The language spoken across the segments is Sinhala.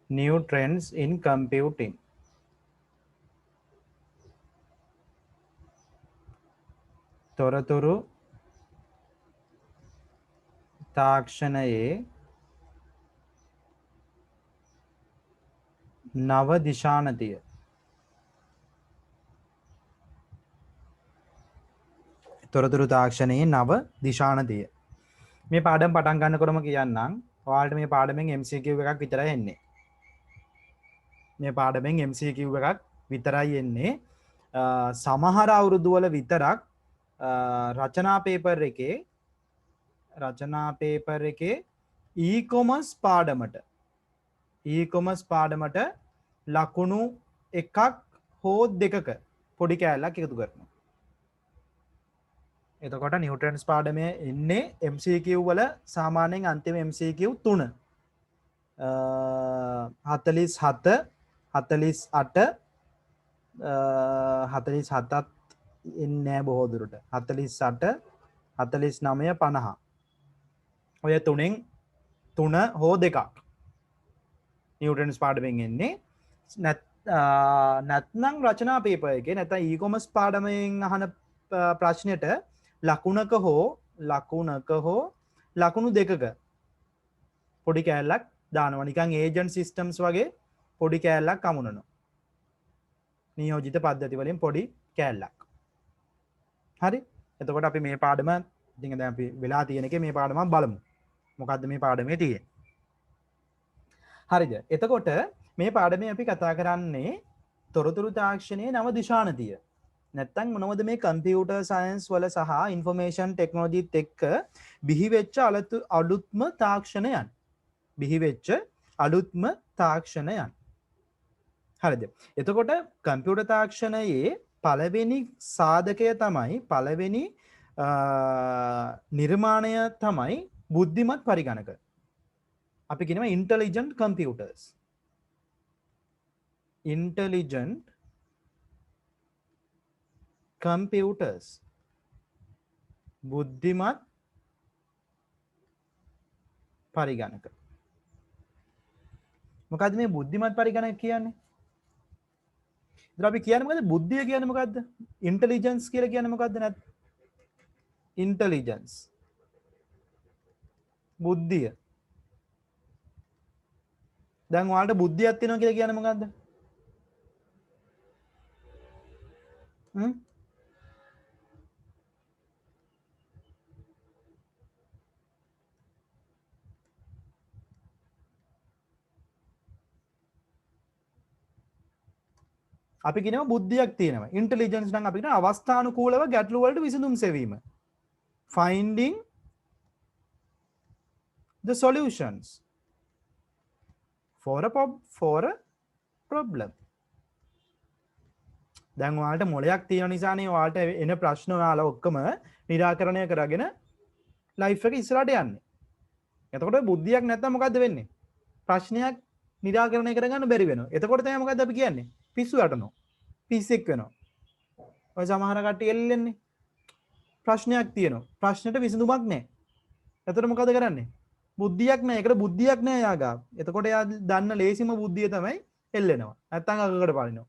new trends in computing. තොරතුරු තාක්ෂණයේ නව දිශානතිය. තොරතුරු තාක්ෂණයේ නව දිශානතිය. මේ පාඩම් පටන් ගන්නකොටම කියන්නම් ඔයාලට මේ පාඩමෙන් MCQ එකක් විතරයි එන්නේ. මේ පාඩමෙන් MCQ එකක් විතරයි එන්නේ. සමහර අවුරුදු වල විතරක් රචනා පේපර් එකේ e-commerce පාඩමට ලකුණු එකක් හෝ දෙකක පොඩි කෑල්ලක් එකතු කරනවා. එතකොට නිව්ටන්ස් පාඩමේ එන්නේ MCQ වල සාමාන්‍යයෙන් අන්තිම MCQ 3 47 48 47ත් එන්නේ බොහෝ දුරට 48 49 50 ඔය තුනෙන් 3 හෝ දෙකක් නිව්ටන්ස් පාඩමෙන් එන්නේ. නැත්නම් රචනා පේපර් එකේ නැත්නම් e-commerce පාඩමෙන් අහන ප්‍රශ්නෙට ලකුණක හෝ ලකුණු දෙකක පොඩි කෑල්ලක් දානවා. නිකන් ඒජන්ට් සිස්ටම්ස් වගේ පොඩි කෑල්ලක් අමුණනවා. නියෝජිත පද්ධති වලින් පොඩි කෑල්ලක්. හරි. එතකොට අපි මේ පාඩම ඉතින් දැන් අපි වෙලා තියෙන එකේ මේ පාඩම බලමු. මොකද්ද මේ පාඩමේ තියෙන්නේ? හරිද? එතකොට මේ පාඩමේ අපි කතා කරන්නේ තොරතුරු තාක්ෂණයේ නව දිශානතිය. නැත්තම් මොනවද මේ කම්පියුටර් සයන්ස් වල සහ ইনফර්මේෂන් ටෙක්නොලොජිත් එක්ක බිහිවෙච්ච අලුත්ම තාක්ෂණයන්. හරිද? එතකොට කම්පියුටර් තාක්ෂණයේ පළවෙනි සාධකය තමයි පළවෙනි නිර්මාණය තමයි බුද්ධිමත් පරිගණක. අපි කියනවා ඉන්ටෙලිජන්ට් කම්පියුටර්ස්. ඉන්ටෙලිජන්ට් කම්පියුටර්ස් බුද්ධිමත් පරිගණක. මොකද්ද මේ බුද්ධිමත් පරිගණක කියන්නේ? ඉතින් අපි කියන්නේ මොකද්ද? බුද්ධිය කියන්නේ මොකද්ද? ඉන්ටෙලිජන්ස් කියලා කියන්නේ මොකද්ද? නැත් ඉන්ටෙලිජන්ස් බුද්ධිය. දැන් ඔයාලට බුද්ධියක් තියෙනවා කියලා කියන්නේ මොකද්ද? අපි කියනවා බුද්ධියක් තියෙනවා. ඉන්ටෙලිජන්ස් නම් අපි කියන අවස්ථානුකූලව ගැටලු වලට විසඳුම් සෙවීම. Finding the solutions for a problem. දැන් ඔයාලට මොලයක් තියෙන නිසානේ ඔයාලට එන ප්‍රශ්න ඔයාලා ඔක්කොම निराකරණය කරගෙන ලයිෆ් එක ඉස්සරහට යන්නේ. එතකොට බුද්ධියක් නැත්තම් මොකද්ද වෙන්නේ? ප්‍රශ්නයක් निराකරණය කරගන්න බැරි වෙනවා. එතකොට තමයි මොකද්ද අපි කියන්නේ? පිස්සු යටනවා. පිස්සෙක් වෙනවා. ඔය සමහර කට්ටිය එල්ලෙන්නේ. ප්‍රශ්නයක් තියෙනවා. ප්‍රශ්නෙට විසඳුමක් නැහැ. එතකොට මොකද කරන්නේ? බුද්ධියක් නැහැ. ඒකට බුද්ධියක් නැහැ යාගා. එතකොට යා දන්න ලේසිම බුද්ධිය තමයි එල්ලෙනවා. නැත්තම් අගකට පානිනවා.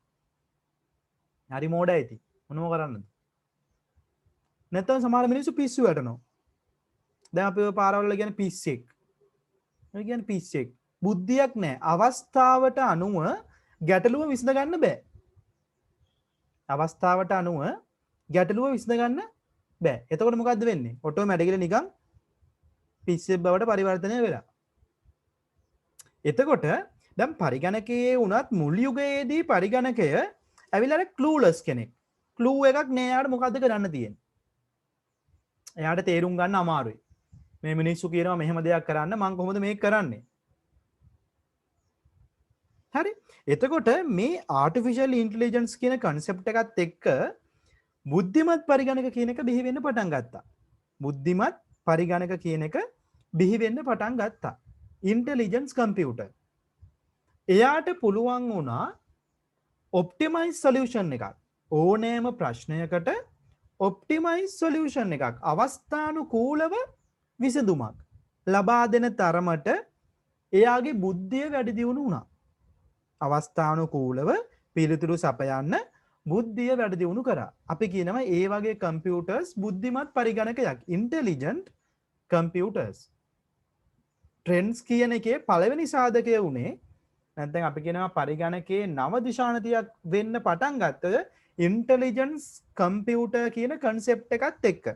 හරි මෝඩයි ඉතින්. මොනව කරන්නද? නැත්තම් සමහර මිනිස්සු පිස්සු වැටෙනවා. දැන් අපි ඔය පාරවල කියන්නේ පිස්සෙක්. ඒ කියන්නේ පිස්සෙක්. බුද්ධියක් නැහැ. අවස්ථාවට අනුව ගැටලුව විසඳ ගන්න බෑ. අවස්ථාවට අනුව ගැටලුව විසඳ ගන්න බෑ. එතකොට මොකද්ද වෙන්නේ? ඔටෝමැටිකලි නිකන් පිස්සෙක් බවට පරිවර්තනය වෙලා. එතකොට දැන් පරිගණකයේ වුණත් මුල් යුගයේදී පරිගණකය ඇවිල්ලා ක්ලූලස් කෙනෙක්. ක්ලූ එකක් නෑ යාට මොකද්ද කරන්න තියෙන්නේ. එයාට තේරුම් ගන්න අමාරුයි. මේ මිනිස්සු කියනවා මෙහෙම දෙයක් කරන්න මම කොහොමද මේක කරන්නේ? හරි. එතකොට මේ ආටිෆිෂල් ඉන්ටෙලිජන්ස් කියන කන්සෙප්ට් එකත් එක්ක බුද්ධිමත් පරිගණක කියන එක බිහි වෙන්න පටන් ගත්තා. බුද්ධිමත් පරිගණක කියන එක බිහි වෙන්න පටන් ගත්තා. Intelligence computer. එයාට පුළුවන් වුණා ඔප්ටිමයිස් සොලියුෂන් එකක්. ඕනෑම ප්‍රශ්නයකට ඔප්ටිමයිස් සොලියුෂන් එකක් අවස්ථානුකූලව විසඳුමක් ලබා දෙන තරමට එයාගේ බුද්ධිය වැඩි දියුණු වුණා. අවස්ථානුකූලව පිළිතුරු සපයන්න බුද්ධිය වැඩ දියුණු කරා. අපි කියනවා ඒ වගේ කම්පියුටර්ස් බුද්ධිමත් පරිගණකයක්. Intelligent computers. ට්‍රෙන්ඩ්ස් කියන එකේ පළවෙනි සාධකය වුණේ නැත්නම් අපි කියනවා පරිගණකයේ නව දිශානතියක් වෙන්න පටන් ගත්තද ඉන්ටෙලිජන්ස් කම්පියුටර් කියන කන්සෙප්ට් එකත් එක්ක.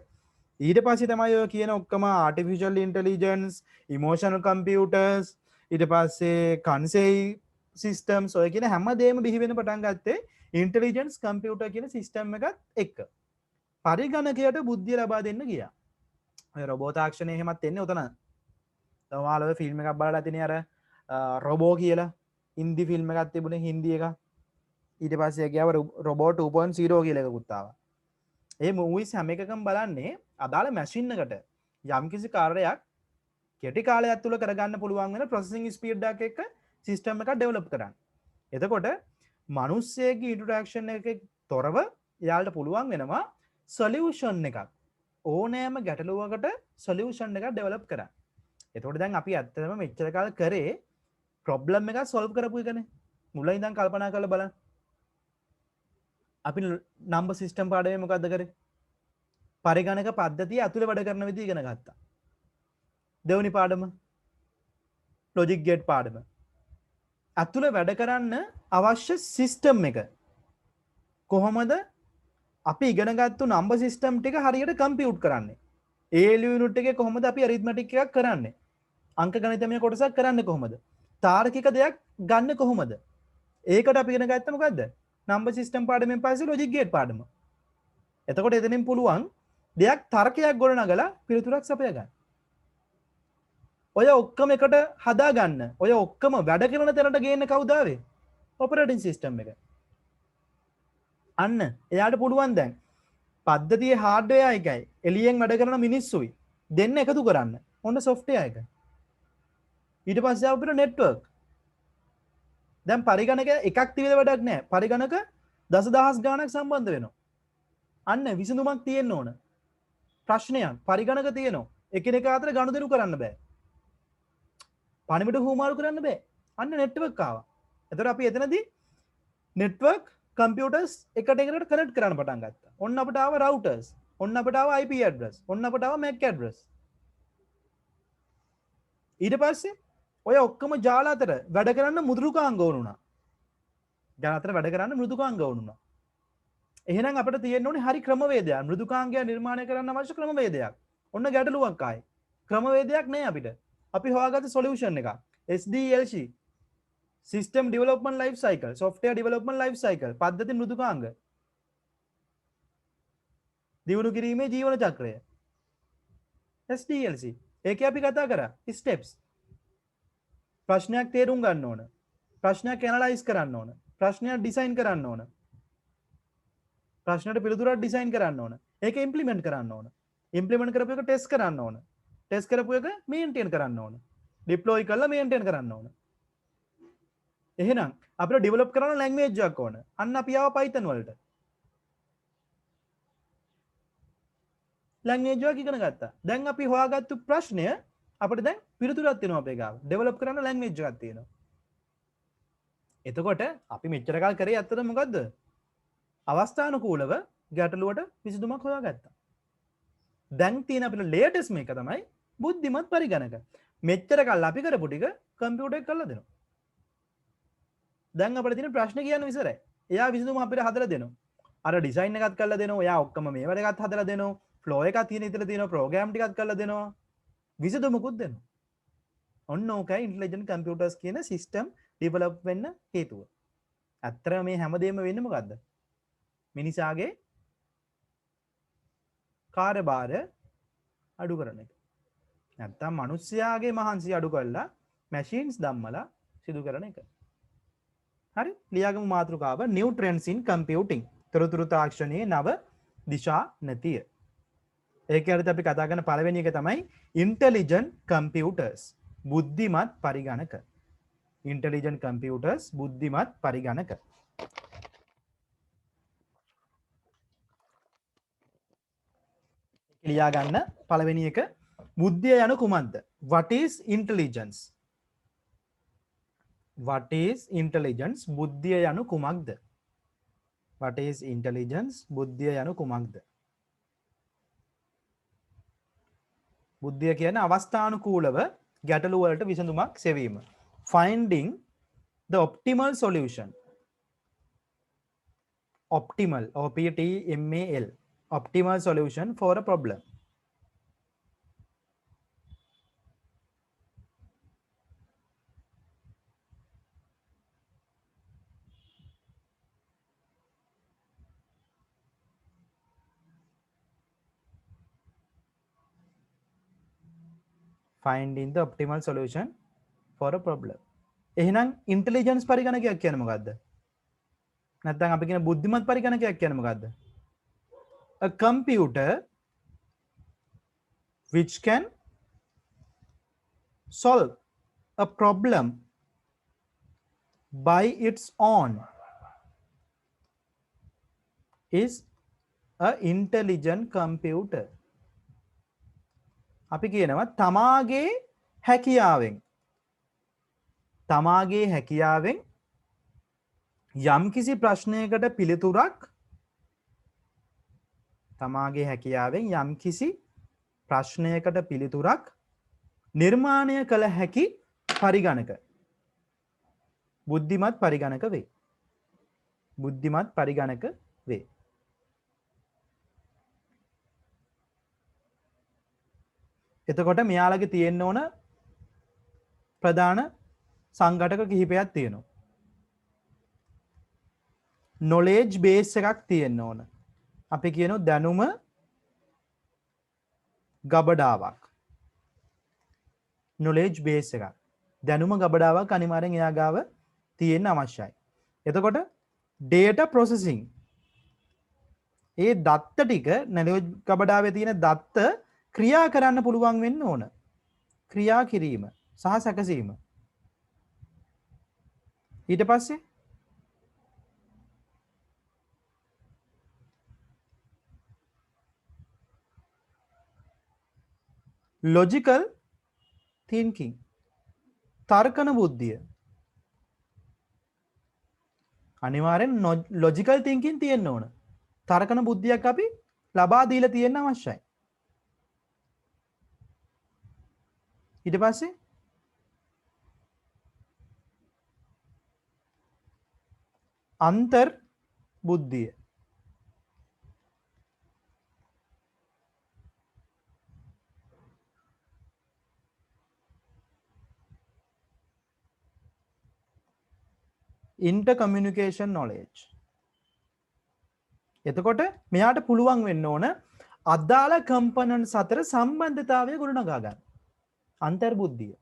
ඊට පස්සේ තමයි ඔය කියන ඔක්කොම ආටිෆිෂල් ඉන්ටෙලිජන්ස්, ඉමෝෂනල් කම්පියුටර්ස්, ඊට පස්සේ කන්සෙයි සිස්ටම්ස් ඔය කියන හැමදේම බිහි වෙන්න පටන් ගත්තේ ඉන්ටෙලිජන්ස් කම්පියුටර් කියන සිස්ටම් එකත් එක්ක. පරිගණකයට බුද්ධිය ලබා දෙන්න ගියා. ඔය රොබෝ තාක්ෂණය එහෙමත් එන්නේ උතන. ඔයාලා ෆිල්ම් එකක් බලලා ඇතිනේ අර රොබෝ කියලා හින්දි ෆිල්ම් එකක් තිබුණේ හින්දි එක. ඊට පස්සේ ගියාම රොබෝ 2.0 කියලා එකකුත් ආවා. ඒ මූවිස් හැම එකකම බලන්නේ අදාළ මැෂින් එකට යම්කිසි කාර්යයක් කෙටි කාලයක් තුල කරගන්න පුළුවන් වෙන ප්‍රොසෙසිං ස්පීඩ් එකක් එක්ක සිස්ටම් එකක් ඩෙවලොප් කරන්න. එතකොට මිනිස්සෙගේ ඉන්ටරැක්ෂන් එකක තොරව එයාලට පුළුවන් වෙනවා සොලියුෂන් එකක් ඕනෑම ගැටලුවකට සොලියුෂන් එකක් ඩෙවලොප් කරන්න. එතකොට දැන් අපි ඇත්තටම මෙච්චර කාල කරේ ප්‍රොබ්ලම් එකක් සොල්ව් කරපු එකනේ. මුලින් ඉඳන් කල්පනා කරලා බලන්න. අපි නම්බර් සිස්ටම් පාඩමේ මොකද්ද කරේ? පරිගණක පද්ධතිය ඇතුලේ වැඩ කරන විදිහ ඉගෙන ගත්තා. දෙවෙනි පාඩම ලොජික් ගේට් පාඩම. ඇතුලේ වැඩ කරන්න අවශ්‍ය සිස්ටම් එක කොහොමද අපි ඉගෙන ගත්තු නම්බර් සිස්ටම් ටික හරියට කම්පියුට් කරන්නේ? ALU යුනිට් එකේ කොහොමද අපි අරිත්මැටික් එකක් කරන්නේ? අංක ගණිතමය කොටසක් කරන්නේ කොහොමද? තාර්කික දෙයක් ගන්න කොහොමද? ඒකට අපි ඉගෙන ගත්ත මොකද්ද? නම්බර් සිස්ටම් පාඩමෙන් පස්සේ ලොජික් ගේට් පාඩම. එතකොට එතනින් පුළුවන් දෙයක් තර්කයක් ගොඩනගලා පිළිතුරක් සපය ගන්න. ඔය ඔක්කොම එකට හදා ගන්න. ඔය ඔක්කොම වැඩ කරන තැනට ගේන්න කවුද ආවේ? ඔපරේටින් සිස්ටම් එක. අන්න එයාට පුළුවන් දැන් පද්ධතියේ හાર્ඩ්වෙයාර් එකයි එළියෙන් වැඩ කරන මිනිස්සුයි දෙන්න එකතු කරන්න. ඔන්න සොෆ්ට්වෙයාර් එක. ඊට පස්සේ අපිට නෙට්වර්ක්. දැන් පරිගණක එකක් තියලා වැඩක් නැහැ. පරිගණක දසදහස් ගාණක් සම්බන්ධ වෙනවා. අන්න විසඳුමක් තියෙන්න ඕන. ප්‍රශ්නයක් පරිගණක තියෙනවා. එකිනෙකා අතර ගනුදෙනු කරන්න බෑ. පණිවිඩ හුවමාරු කරන්න බෑ. අන්න නෙට්වර්ක් ආවා. එතකොට අපි එතනදී නෙට්වර්ක් කම්පියුටර්ස් එකට එකට කනෙක්ට් කරන්න පටන් ගත්තා. ඔන්න අපිට ආව රවුටර්ස්. ඔන්න අපිට ආව IP ඇඩ්‍රස්. ඔන්න අපිට ආව MAC ඇඩ්‍රස්. ඊට පස්සේ ඔය ඔක්කොම ජාල අතර වැඩ කරන්න මෘදුකාංග වුණා. ජාල අතර වැඩ කරන්න මෘදුකාංග වුණා. එහෙනම් අපිට තියෙන්න ඕනේ හරි ක්‍රමවේදයක්. මෘදුකාංගය නිර්මාණය කරන්න අවශ්‍ය ක්‍රමවේදයක්. ඔන්න ගැටලුවක් ආයි. ක්‍රමවේදයක් නැහැ අපිට. අපි හොයාගත්ත සොලියුෂන් එක SDLC System Development Life Cycle, Software Development Life Cycle, පද්ධති මෘදුකාංග. දියුණු කිරීමේ ජීවන චක්‍රය. SDLC. ඒකේ අපි කතා කරා steps. ප්‍රශ්නයක් තේරුම් ගන්න ඕන. ප්‍රශ්නයක් ඇනලයිස් කරන්න ඕන. ප්‍රශ්නයක් ඩිසයින් කරන්න ඕන. ප්‍රශ්නයට පිළිතුරක් ඩිසයින් කරන්න ඕන. ඒක ඉම්ප්ලිමන්ට් කරන්න ඕන. ඉම්ප්ලිමන්ට් කරපු එක ටෙස්ට් කරන්න ඕන. ටෙස්ට් කරපු එක මේන්ටේන් කරන්න ඕන. ඩිප්ලොයි කරලා මේන්ටේන් කරන්න ඕන. එහෙනම් අපිට ඩෙවලොප් කරන්න ලැන්ග්වේජ් එකක් ඕන. අන්න අපි ආව Python වලට. ලැන්ග්වේජ් එකක් ඉගෙන ගත්තා. දැන් අපි හොයාගත්තු ප්‍රශ්නය අපිට දැන් පිළිතුරක් තියෙනවා අපේ ගාව. ඩෙවලොප් කරන්න ලැන්ග්වේජ් එකක් තියෙනවා. එතකොට අපි මෙච්චර කාල කරේ ඇත්තටම මොකද්ද? අවස්ථානුකූලව ගැටලුවට විසඳුමක් හොයාගත්තා. දැන් තියෙන අපිට ලේටස්ට් මේක තමයි බුද්ධිමත් පරිගණක. මෙච්චර කාල අපි කරපු ටික කම්පියුටර් එක කරලා දෙනවා. දැන් අපිට තියෙන ප්‍රශ්න කියන්න විතරයි. එයා විසඳුම අපිට හදලා දෙනවා. අර ඩිසයින් එකත් කරලා දෙනවා. එයා ඔක්කොම මේ වැඩ එකත් හදලා දෙනවා. ෆ්ලෝ එකක් තියෙන ඉතල තියෙනවා. ප්‍රෝග්‍රෑම් ටිකක් කරලා දෙනවා. විසඳුමකුත් දෙනවා. ඔන්න ඕකයි ඉන්ටෙලිජන්ට් කම්පියුටර්ස් කියන සිස්ටම් ඩෙවලොප් වෙන්න හේතුව. ඇත්තටම මේ හැමදේම වෙන්නේ මොකද්ද? මිනිසාගේ කාර්යභාර අඩු කරන එක. නැත්තම් මිනිස්යාගේ මහන්සි අඩු කරලා මැෂින්ස් ධම්මලා සිදු කරන එක. හරි? ලියාගමු මාතෘකාව new trends in computing. තොරතුරු තාක්ෂණයේ නව දිශා නැතිය. ඒකයට අපි කතා කරන පළවෙනි එක තමයි intelligent computers. බුද්ධිමත් පරිගණක. intelligent computers බුද්ධිමත් පරිගණක. ලියා ගන්න පළවෙනි එක බුද්ධිය යනු කුමක්ද? What is intelligence? what is intelligence බුද්ධිය යනු කුමක්ද? what is intelligence බුද්ධිය යනු කුමක්ද? බුද්ධිය කියන්නේ අවස්ථානුකූලව ගැටලු වලට විසඳුමක් සෙවීම. finding the optimal solution. optimal optimal optimal solution for a problem. finding the optimal solution for a problem. එහෙනම් intelligence පරිගණකයක් කියන්නේ මොකද්ද? නැත්නම් අපි කියන බුද්ධිමත් පරිගණකයක් කියන්නේ මොකද්ද? a computer which can solve a problem by its own is a intelligent computer. අපි කියනවා තමාගේ හැකියාවෙන් යම්කිසි ප්‍රශ්නයකට පිළිතුරක් නිර්මාණය කළ හැකි පරිගණක බුද්ධිමත් පරිගණක වේ. එතකොට මෙයාලගේ තියෙන්න ඕන ප්‍රධාන සංඝටක කිහිපයක් තියෙනවා. knowledge base එකක් තියෙන්න ඕන. අපි කියනවා දැනුම ගබඩාවක්. knowledge base එකක්. දැනුම ගබඩාවක් අනිවාර්යෙන් එයා ගාව තියෙන්න අවශ්‍යයි. එතකොට data processing ඒ දත්ත ටික knowledge ගබඩාවේ තියෙන දත්ත ක්‍රියා කරන්න පුළුවන් වෙන්න ඕන. ක්‍රියා කිරීම සහ සැකසීම. ඊට පස්සේ logical thinking තර්කන බුද්ධිය. අනිවාර්යෙන් logical thinking තියෙන්න ඕන. තර්කන බුද්ධියක් අපි ලබා දීලා තියෙන්න අවශ්‍යයි. ඊට පස්සේ අන්තර් බුද්ධිය. intercommunication knowledge. එතකොට මෙයාට පුළුවන් වෙන්න ඕන අදාළ කම්පොනන්ට්ස් අතර සම්බන්ධතාවය ගොඩනගා ගන්න. අන්තර් බුද්ධිය.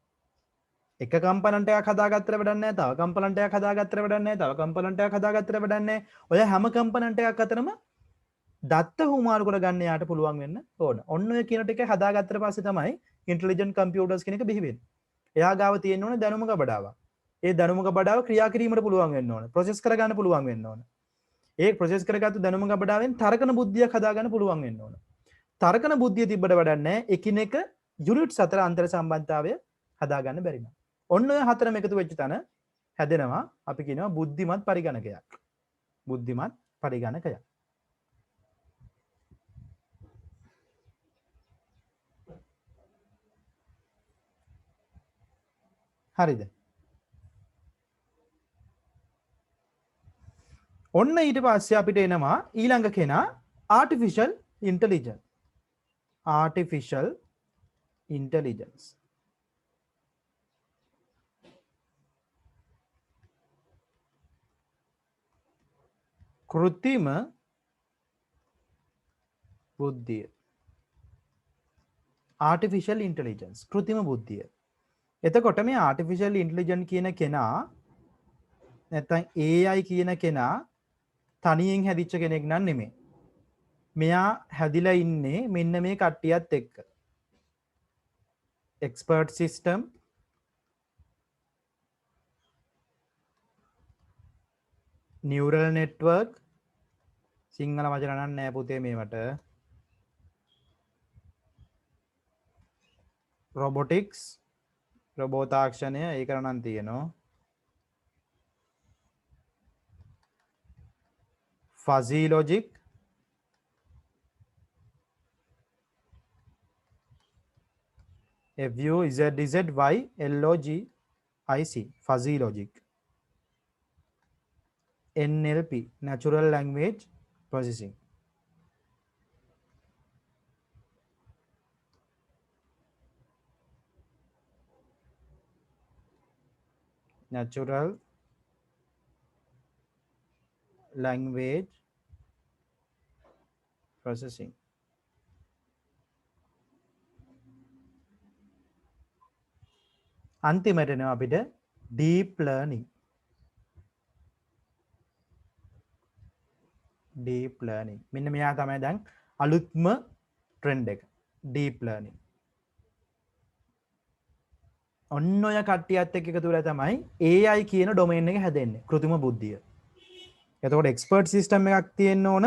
එක කම්පොනන්ට් එකක් හදාගත්තට වැඩක් නැහැ. තව කම්පොනන්ට් එකක් හදාගත්තට වැඩක් නැහැ. තව කම්පොනන්ට් එකක් හදාගත්තට වැඩක් නැහැ. ඔය හැම කම්පොනන්ට් එකක් අතරම දත්ත හුමාරු කරගන්න යාට පුළුවන් වෙන්න ඕන. ඔන්න ඔය කියන ටික හදාගත්තට පස්සේ තමයි ඉන්ටෙලිජන්ට් කම්පියුටර්ස් කියන එක බිහි වෙන්නේ. එයා ගාව තියෙන්න ඕන දැනුම ගබඩාවක්. ඒ දැනුම ගබඩාව ක්‍රියා කිරීමට පුළුවන් වෙන්න ඕන. ප්‍රොසෙස් කරගන්න පුළුවන් වෙන්න ඕන. ඒ ප්‍රොසෙස් කරගත්තු දැනුම ගබඩාවෙන් තර්කන බුද්ධියක් හදාගන්න පුළුවන් වෙන්න ඕන. තර්කන බුද්ධිය තිබ්බට වැඩක් නැහැ. එකිනෙක යුනිට්ස් අතර අන්තර් සම්බන්ධතාවය හදාගන්න බැරි නම්. ඔන්න ඔය හතරම එකතු වෙච්ච තැන හැදෙනවා අපි කියනවා බුද්ධිමත් පරිගණකයක්. බුද්ධිමත් පරිගණකයක්. හරිද? ඔන්න ඊට පස්සේ අපිට එනවා ඊළඟ කෙනා artificial intelligence. artificial intelligence. කෘත්‍රිම බුද්ධිය. artificial intelligence කෘත්‍රිම බුද්ධිය. එතකොට මේ artificial intelligence කියන කෙනා නැත්නම් AI කියන කෙනා තනියෙන් හැදිච්ච කෙනෙක් නන් නෙමෙයි. මෙයා හැදිලා ඉන්නේ මෙන්න මේ කට්ටියත් එක්ක. expert system, neural network, Sinhala වචන නම් නෑ පුතේ මේවට. robotics, රොබෝ තාක්ෂණය ඒක නම් තියෙනවා. fuzzy logic, FUZZYLOGIC, fuzzy logic. NLP, natural language processing. Natural language processing. අන්තිමට එනවා අපිට deep learning. deep learning. මෙන්න මෙයා තමයි දැන් අලුත්ම trend එක. deep learning. ඔන්න ඔය කට්ටියත් එක්ක එකතු වෙලා තමයි AI කියන ඩොමේන් එක හැදෙන්නේ. කෘත්‍රිම බුද්ධිය. එතකොට expert system එකක් තියෙන්න ඕන.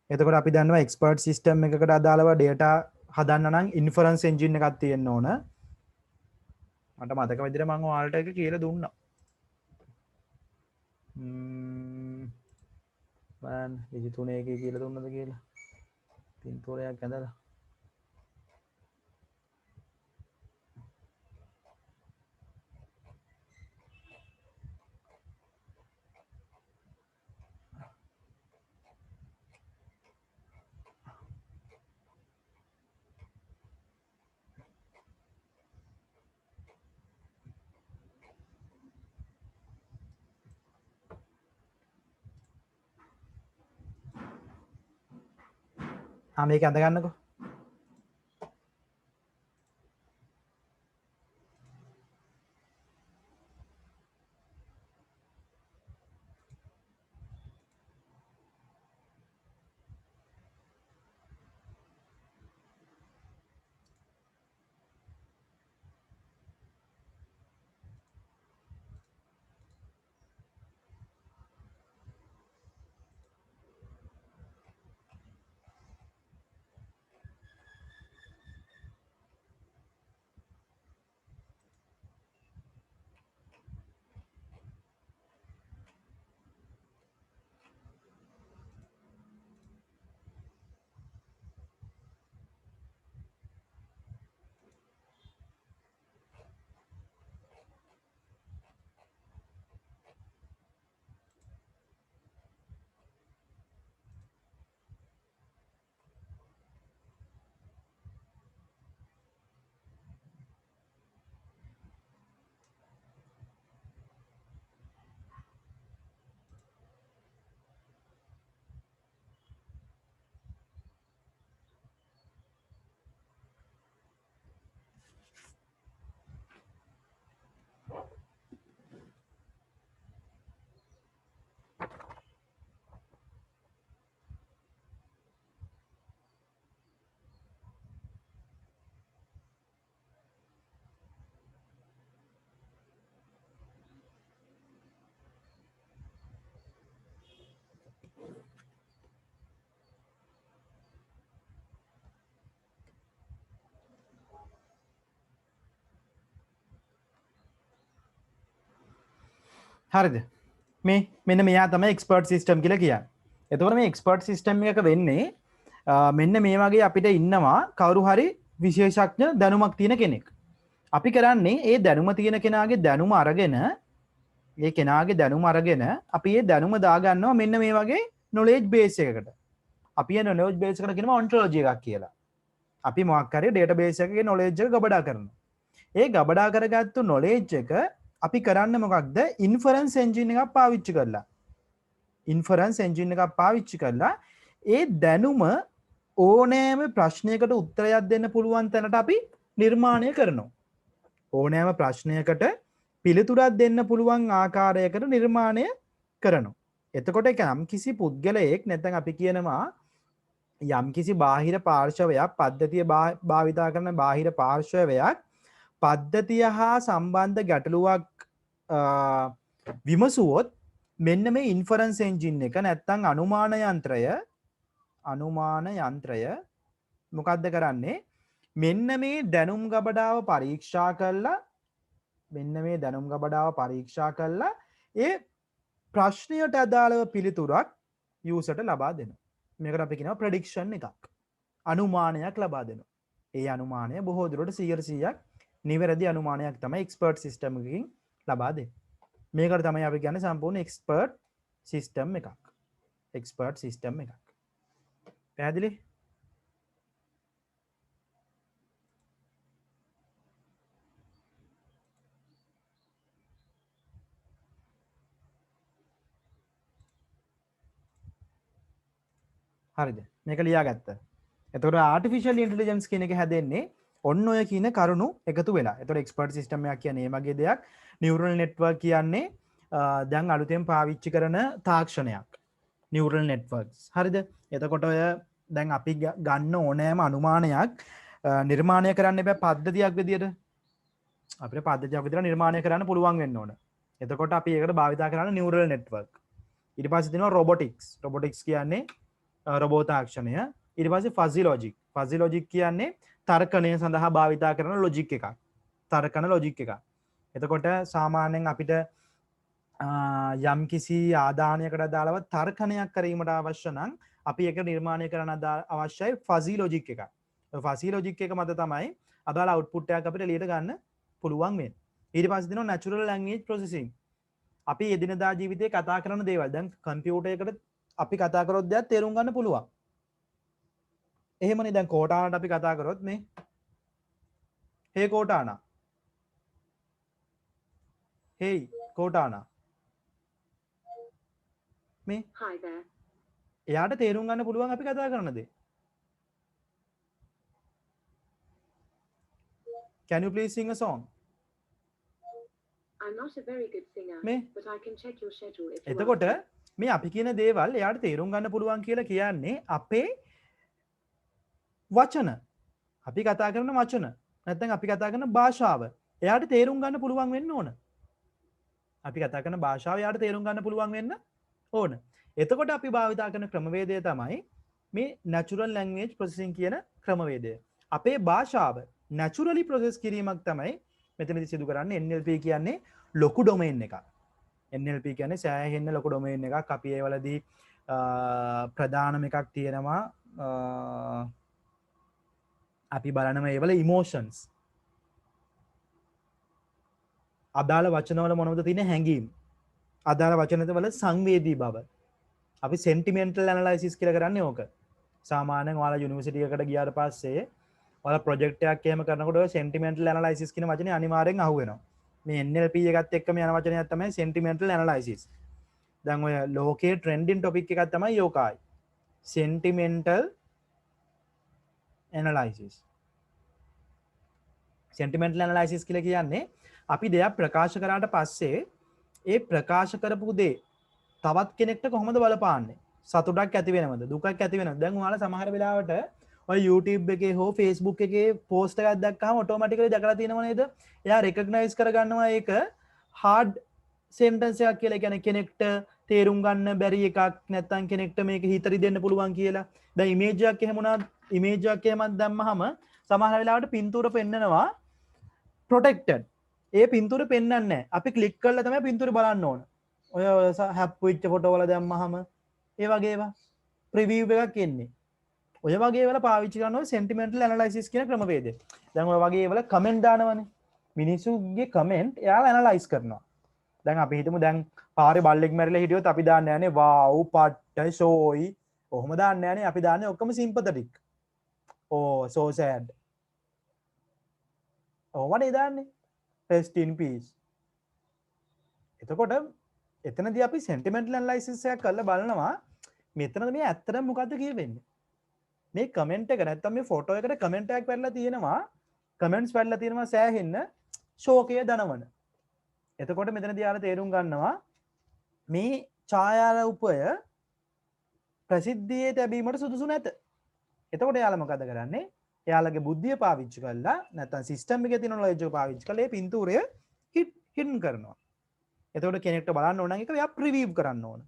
එතකොට අපි දන්නවා expert system එකකට අදාළව data හදන්න නම් inference engine එකක් තියෙන්න ඕන. මට මතක විදිහට මම ඔයාලට එක කියලා දුන්නා. බලන්න විසි 3 එකේ කියලා දුන්නද කියලා. පින්තූරයක් ඇඳලා. මේක අඳ ගන්නකෝ. හරිද? මෙන්න මෙයා තමයි expert system කියලා කියන්නේ. එතකොට මේ expert system එකක වෙන්නේ මෙන්න මේ වගේ අපිට ඉන්නවා කවුරු හරි විශේෂඥ දැනුමක් තියෙන කෙනෙක්. අපි කරන්නේ ඒ දැනුම තියෙන කෙනාගේ දැනුම අරගෙන අපි ඒ දැනුම දාගන්නවා මෙන්න මේ වගේ knowledge base එකකට. අපි ඒ knowledge base එකට කියනවා ontology එකක් කියලා. අපි මොකක් හරි database එකකේ knowledge එක ගබඩා කරනවා. ඒ ගබඩා කරගත්තු knowledge එක අපි කරන්න මොකක්ද ඉන්ෆරන්ස් එන්ජින් එකක් පාවිච්චි කරලා ඒ දැනුම ඕනෑම ප්‍රශ්නයකට උත්තරයක් දෙන්න පුළුවන් තැනට අපි නිර්මාණය කරනවා. ඕනෑම ප්‍රශ්නයකට පිළිතුරක් දෙන්න පුළුවන් ආකාරයකට නිර්මාණය කරනවා. එතකොට යම් කිසි පුද්ගලයෙක් නැත්නම් අපි කියනවා යම් කිසි බාහිර පාර්ශවයක් පද්ධතිය භාවිතා කරන බාහිර පාර්ශවයක් පද්ධතිය හා සම්බන්ධ ගැටලුවක් විමසුවොත් මෙන්න මේ ඉන්ෆරන්ස් එන්ජින් එක නැත්තම් අනුමාන යන්ත්‍රය මොකද්ද කරන්නේ මෙන්න මේ දැනුම් ගබඩාව පරීක්ෂා කළා ඒ ප්‍රශ්නයට අදාළව පිළිතුරක් යූසර්ට ලබා දෙනවා. මේකට අපි කියනවා ප්‍රෙඩික්ෂන් එකක්. අනුමානයක් ලබා දෙනවා. ඒ අනුමානය බොහෝ දුරට 100%ක් නිවැරදි අනුමානයක් තමයි එක්ස්පර්ට් සිස්ටම් එකකින් ලබා දෙන්නේ. මේකට තමයි අපි කියන්නේ සම්පූර්ණ එක්ස්පර්ට් සිස්ටම් එකක්. එක්ස්පර්ට් සිස්ටම් එකක්. පැහැදිලි? හරිද? මේක ලියාගත්තා. එතකොට ආටිෆිෂල් ඉන්ටෙලිජන්ස් කියන එක හැදෙන්නේ ඔන්න ඔය කියන කරුණු එකතු වෙලා. එතකොට එක්ස්පර්ට් සිස්ටම් එකක් කියන්නේ මේ වගේ දෙයක්. නියුරල් නෙට්වර්ක් කියන්නේ දැන් අලුතෙන් පාවිච්චි කරන තාක්ෂණයක්. Neural networks. හරිද? එතකොට ඔය දැන් අපි ගන්න ඕනෑම අනුමානයක් නිර්මාණය කරන්න බෑ පද්ධතියක් විදියට. අපිට පද්ධතියක් විදියට නිර්මාණය කරන්න පුළුවන් වෙන්න ඕන. එතකොට අපි ඒකට භාවිතා කරන නියුරල් නෙට්වර්ක්. ඊට පස්සේ තියෙනවා රොබොටික්ස්. රොබොටික්ස් කියන්නේ රොබෝ තාක්ෂණය. ඊට පස්සේ ෆසි ලොජික්. ෆසි ලොජික් කියන්නේ තර්කණය සඳහා භාවිතා කරන ලොජික් එකක්. තර්කන ලොජික් එකක්. එතකොට සාමාන්‍යයෙන් අපිට යම් කිසි ආදානයකට දාලව තර්කණයක් කිරීමට අවශ්‍ය නම් අපි ඒක නිර්මාණය කරන්න අවශ්‍යයි ෆසි ලොජික් එකක්. ෆසි ලොජික් එක මත තමයි අදාළ අවුට්පුට් එකක් අපිට එළියට ගන්න පුළුවන් වෙන්නේ. ඊට පස්සේ තියෙනවා නැචරල් ලැන්ග්වේජ් ප්‍රොසෙසිං. අපි එදිනදා ජීවිතේ කතා කරන දේවල් දැන් කම්පියුටර් එකකට අපි කතා කරොත් දෙයක් තේරුම් ගන්න පුළුවන්. එහෙමනේ දැන් කෝටානට අපි කතා කරොත් මේ හේ කෝටානා. හේයි කෝටානා. මේ Hi there. එයාට තේරුම් ගන්න පුළුවන් අපි කතා කරන දේ. Can you please sing a song? I'm not a very good singer, මේ but I can check your schedule if you want. එතකොට මේ අපි කියන දේවල් එයාට තේරුම් ගන්න පුළුවන් කියලා කියන්නේ අපේ වචන. අපි කතා කරන වචන. නැත්නම් අපි කතා කරන භාෂාව. එයාට තේරුම් ගන්න පුළුවන් වෙන්න ඕන. අපි කතා කරන භාෂාව එයාට තේරුම් ගන්න පුළුවන් වෙන්න ඕන. එතකොට අපි භාවිතා කරන ක්‍රමවේදය තමයි මේ natural language processing කියන ක්‍රමවේදය. අපේ භාෂාව naturally process කිරීමක් තමයි මෙතනදී සිදු කරන්නේ NLP කියන්නේ ලොකු ඩොමේන් එකක්. NLP කියන්නේ සෑහෙන්න ලොකු ඩොමේන් එකක්. අපි ඒ වලදී ප්‍රධානම එකක් තියෙනවා අපි බලනම ඒවල ඉමෝෂන්ස්. අදාළ වචනවල මොනවද තියෙන හැඟීම්. අදාළ වචනවල සංවේදී බව. අපි සෙන්ටිමෙන්ටල් ඇනලයිසිස් කියලා කරන්නේ ඕක. සාමාන්‍යයෙන් ඔයාලා යුනිවර්සිටි එකකට ගියාට පස්සේ ඔයාලා ප්‍රොජෙක්ට් එකක් එහෙම කරනකොට ඔය සෙන්ටිමෙන්ටල් ඇනලයිසිස් කියන වචනේ අනිවාර්යෙන් අහුවෙනවා. මේ NLP එකත් එක්කම යන වචනයක් තමයි සෙන්ටිමෙන්ටල් ඇනලයිසිස්. දැන් ඔය ලෝකේ ට්‍රෙන්ඩින් ටොපික් එකක් තමයි යෝකයි. සෙන්ටිමෙන්ටල් ඇනලයිසිස්. සෙන්ටිමෙන්ටල් ඇනලයිසිස් කියලා කියන්නේ අපි දෙයක් ප්‍රකාශ කරාට පස්සේ ඒ ප්‍රකාශ කරපු දේ තවත් කෙනෙක්ට කොහොමද බලපාන්නේ? සතුටක් ඇති වෙනවද? දුකක් ඇති වෙනවද? දැන් ඔයාලා සමහර වෙලාවට ඔය YouTube එකේ හෝ Facebook එකේ post එකක් දැක්කම automatically දැකලා තියෙනව නේද? එයා recognize කරගන්නවා ඒක hard sentence එකක් කියලා. කියන්නේ කෙනෙක්ට තේරුම් ගන්න බැරි එකක් නැත්නම් කෙනෙක්ට මේක හිතරි දෙන්න පුළුවන් කියලා. දැන් image එකක් එහෙම වුණා image එකක් එහෙමත් දැම්මහම සමහර වෙලාවට පින්තූර පෙන්නනවා protected. ඒ පින්තූර පෙන්වන්නේ නැහැ. අපි ක්ලික් කරලා තමයි පින්තූර බලන්න ඕන. ඔය හැප් වෙච්ච ෆොටෝ වල දැම්මහම ඒ වගේ ඒවා ප්‍රිවිව් එකක් එන්නේ. ඔය වගේ වල පාවිච්චි කරනවා සෙන්ටිමෙන්ටල් ඇනලයිසිස් කියන ක්‍රමවේදය. දැන් ඔය වගේ වල කමෙන්ට් දානවනේ. මිනිස්සුගේ කමෙන්ට් එයාලා ඇනලයිස් කරනවා. දැන් අපි හිතමු දැන් පාරේ බල්ලෙක් මැරිලා හිටියොත් අපි දාන්නේ නැහනේ වාව් පට්ට ෂෝයි. කොහොම දාන්නේ නැහනේ. අපි දාන්නේ ඔක්කොම සිම්පතටික්. ඕ so sad. ඔවනේ දාන්නේ. rest in peace. එතකොට එතනදී අපි සෙන්ටිමෙන්ටල් ඇනලයිසිස් එකක් කරලා බලනවා මෙතනද මේ ඇත්තටම මොකද්ද කියවෙන්නේ. මේ කමෙන්ට් එක නැත්තම් මේ ෆොටෝ එකට කමෙන්ට් එකක් වැටලා තියෙනවා. කමෙන්ට්ස් වැටලා තියෙනවා සෑහෙන්න ශෝකය දනවන. එතකොට මෙතනදී යාලා තේරුම් ගන්නවා මේ ඡායාරූපය ප්‍රසිද්ධියේ තැබීමට සුදුසු නැත. එතකොට යාලා මොකද කරන්නේ? එයාලගේ බුද්ධිය පාවිච්චි කරලා නැත්තම් සිස්ටම් එකේ තියෙන නොලෙජ් එක පාවිච්චි කරලා මේ පින්තූරය හිඩන් කරනවා. එතකොට කෙනෙක්ට බලන්න ඕන නම් ඒක එයා ප්‍රිවිව් කරන්න ඕන.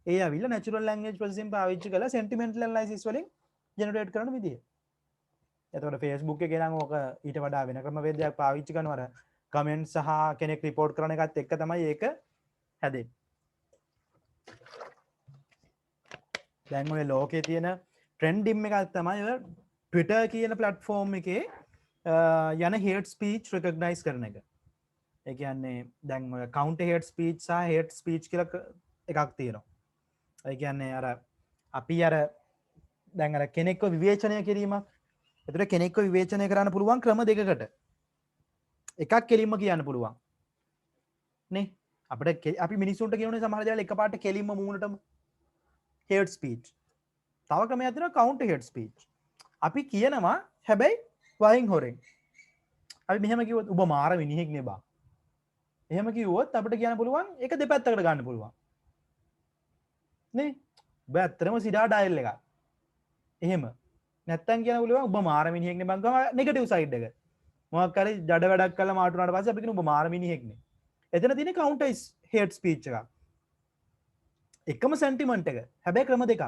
ඒ ඇවිල්ලා natural language processing පාවිච්චි කරලා sentimental analysis වලින් ජෙනරේට් කරන විදිය. එතකොට Facebook එකේ නම් ඕක ඊට වඩා වෙන ක්‍රමවේදයක් පාවිච්චි කරනවා. අර කමෙන්ට් සහ කෙනෙක් රිපෝට් කරන එකත් එක්ක තමයි ඒක හැදෙන්නේ. දැන් ඔය ලෝකේ තියෙන ට්‍රෙන්ඩිම් එකක් තමයි ඔය Twitter කියන platform එකේ යන hate speech recognize කරන එක. ඒ කියන්නේ දැන් ඔය counter hate speech සහ hate speech කියලා එකක් තියෙනවා. ඒ කියන්නේ අර අපි අර දැන් අර කෙනෙක්ව විවේචනය කිරීමක්. එතකොට කෙනෙක්ව විවේචනය කරන්න පුළුවන් ක්‍රම දෙකකට. එකක් කෙලින්ම කියන්න පුළුවන්. නේ? අපිට අපි මිනිස්සුන්ට කියනනේ සමහර දේවල් එකපාරට කෙලින්ම මූණටම hate speech. තව ක්‍රමයක් තියෙනවා counter hate speech. අපි කියනවා හැබැයි වයින් හොරෙන්. අපි මෙහෙම කිව්වොත් ඔබ මාර මිනිහෙක් නේ බා. එහෙම කිව්වොත් අපිට කියන්න පුළුවන් ඒක දෙපැත්තකට ගන්න පුළුවන්. නේ? ඔබ ඇත්තටම සිඩා ඩයල් එකක්. එහෙම. නැත්තම් කියන්න පුළුවන් ඔබ මාර මිනිහෙක් නේ බං ගම නෙගටිව් සයිඩ් එක. මොකක් හරි ජඩ වැඩක් කළා මාට උනාට පස්සේ අපි කියන ඔබ මාර මිනිහෙක් නේ. එතන තියෙන counter hate speech එකක්. එකම sentiment එක. හැබැයි ක්‍රම දෙකක්.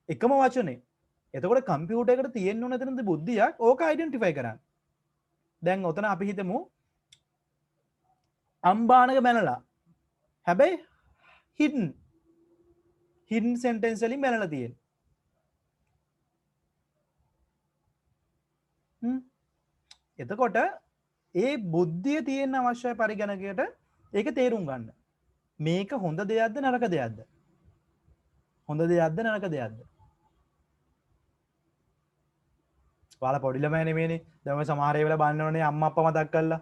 එකම වචනේ. එතකොට කම්පියුටර් එකට තියෙන්න ඕන එතනද බුද්ධියක් ඕක අයිඩෙන්ටිෆයි කරන්න. දැන් ඔතන අපි හිතමු අම්බානක බැනලා. හැබැයි hidden sentence වලින් බැනලා තියෙන්නේ. එතකොට ඒ බුද්ධිය තියෙන අවශ්‍ය පරිගණකයට ඒක තේරුම් ගන්න. මේක හොඳ දෙයක්ද නරක දෙයක්ද? හොඳ දෙයක්ද නරක දෙයක්ද? ඔයාලා පොඩි ළමයි නෙමෙයිනේ. දැන් ඔය සමහර ඒවාලා බලන්න ඕනේ අම්මා අප්පා මතක් කරලා.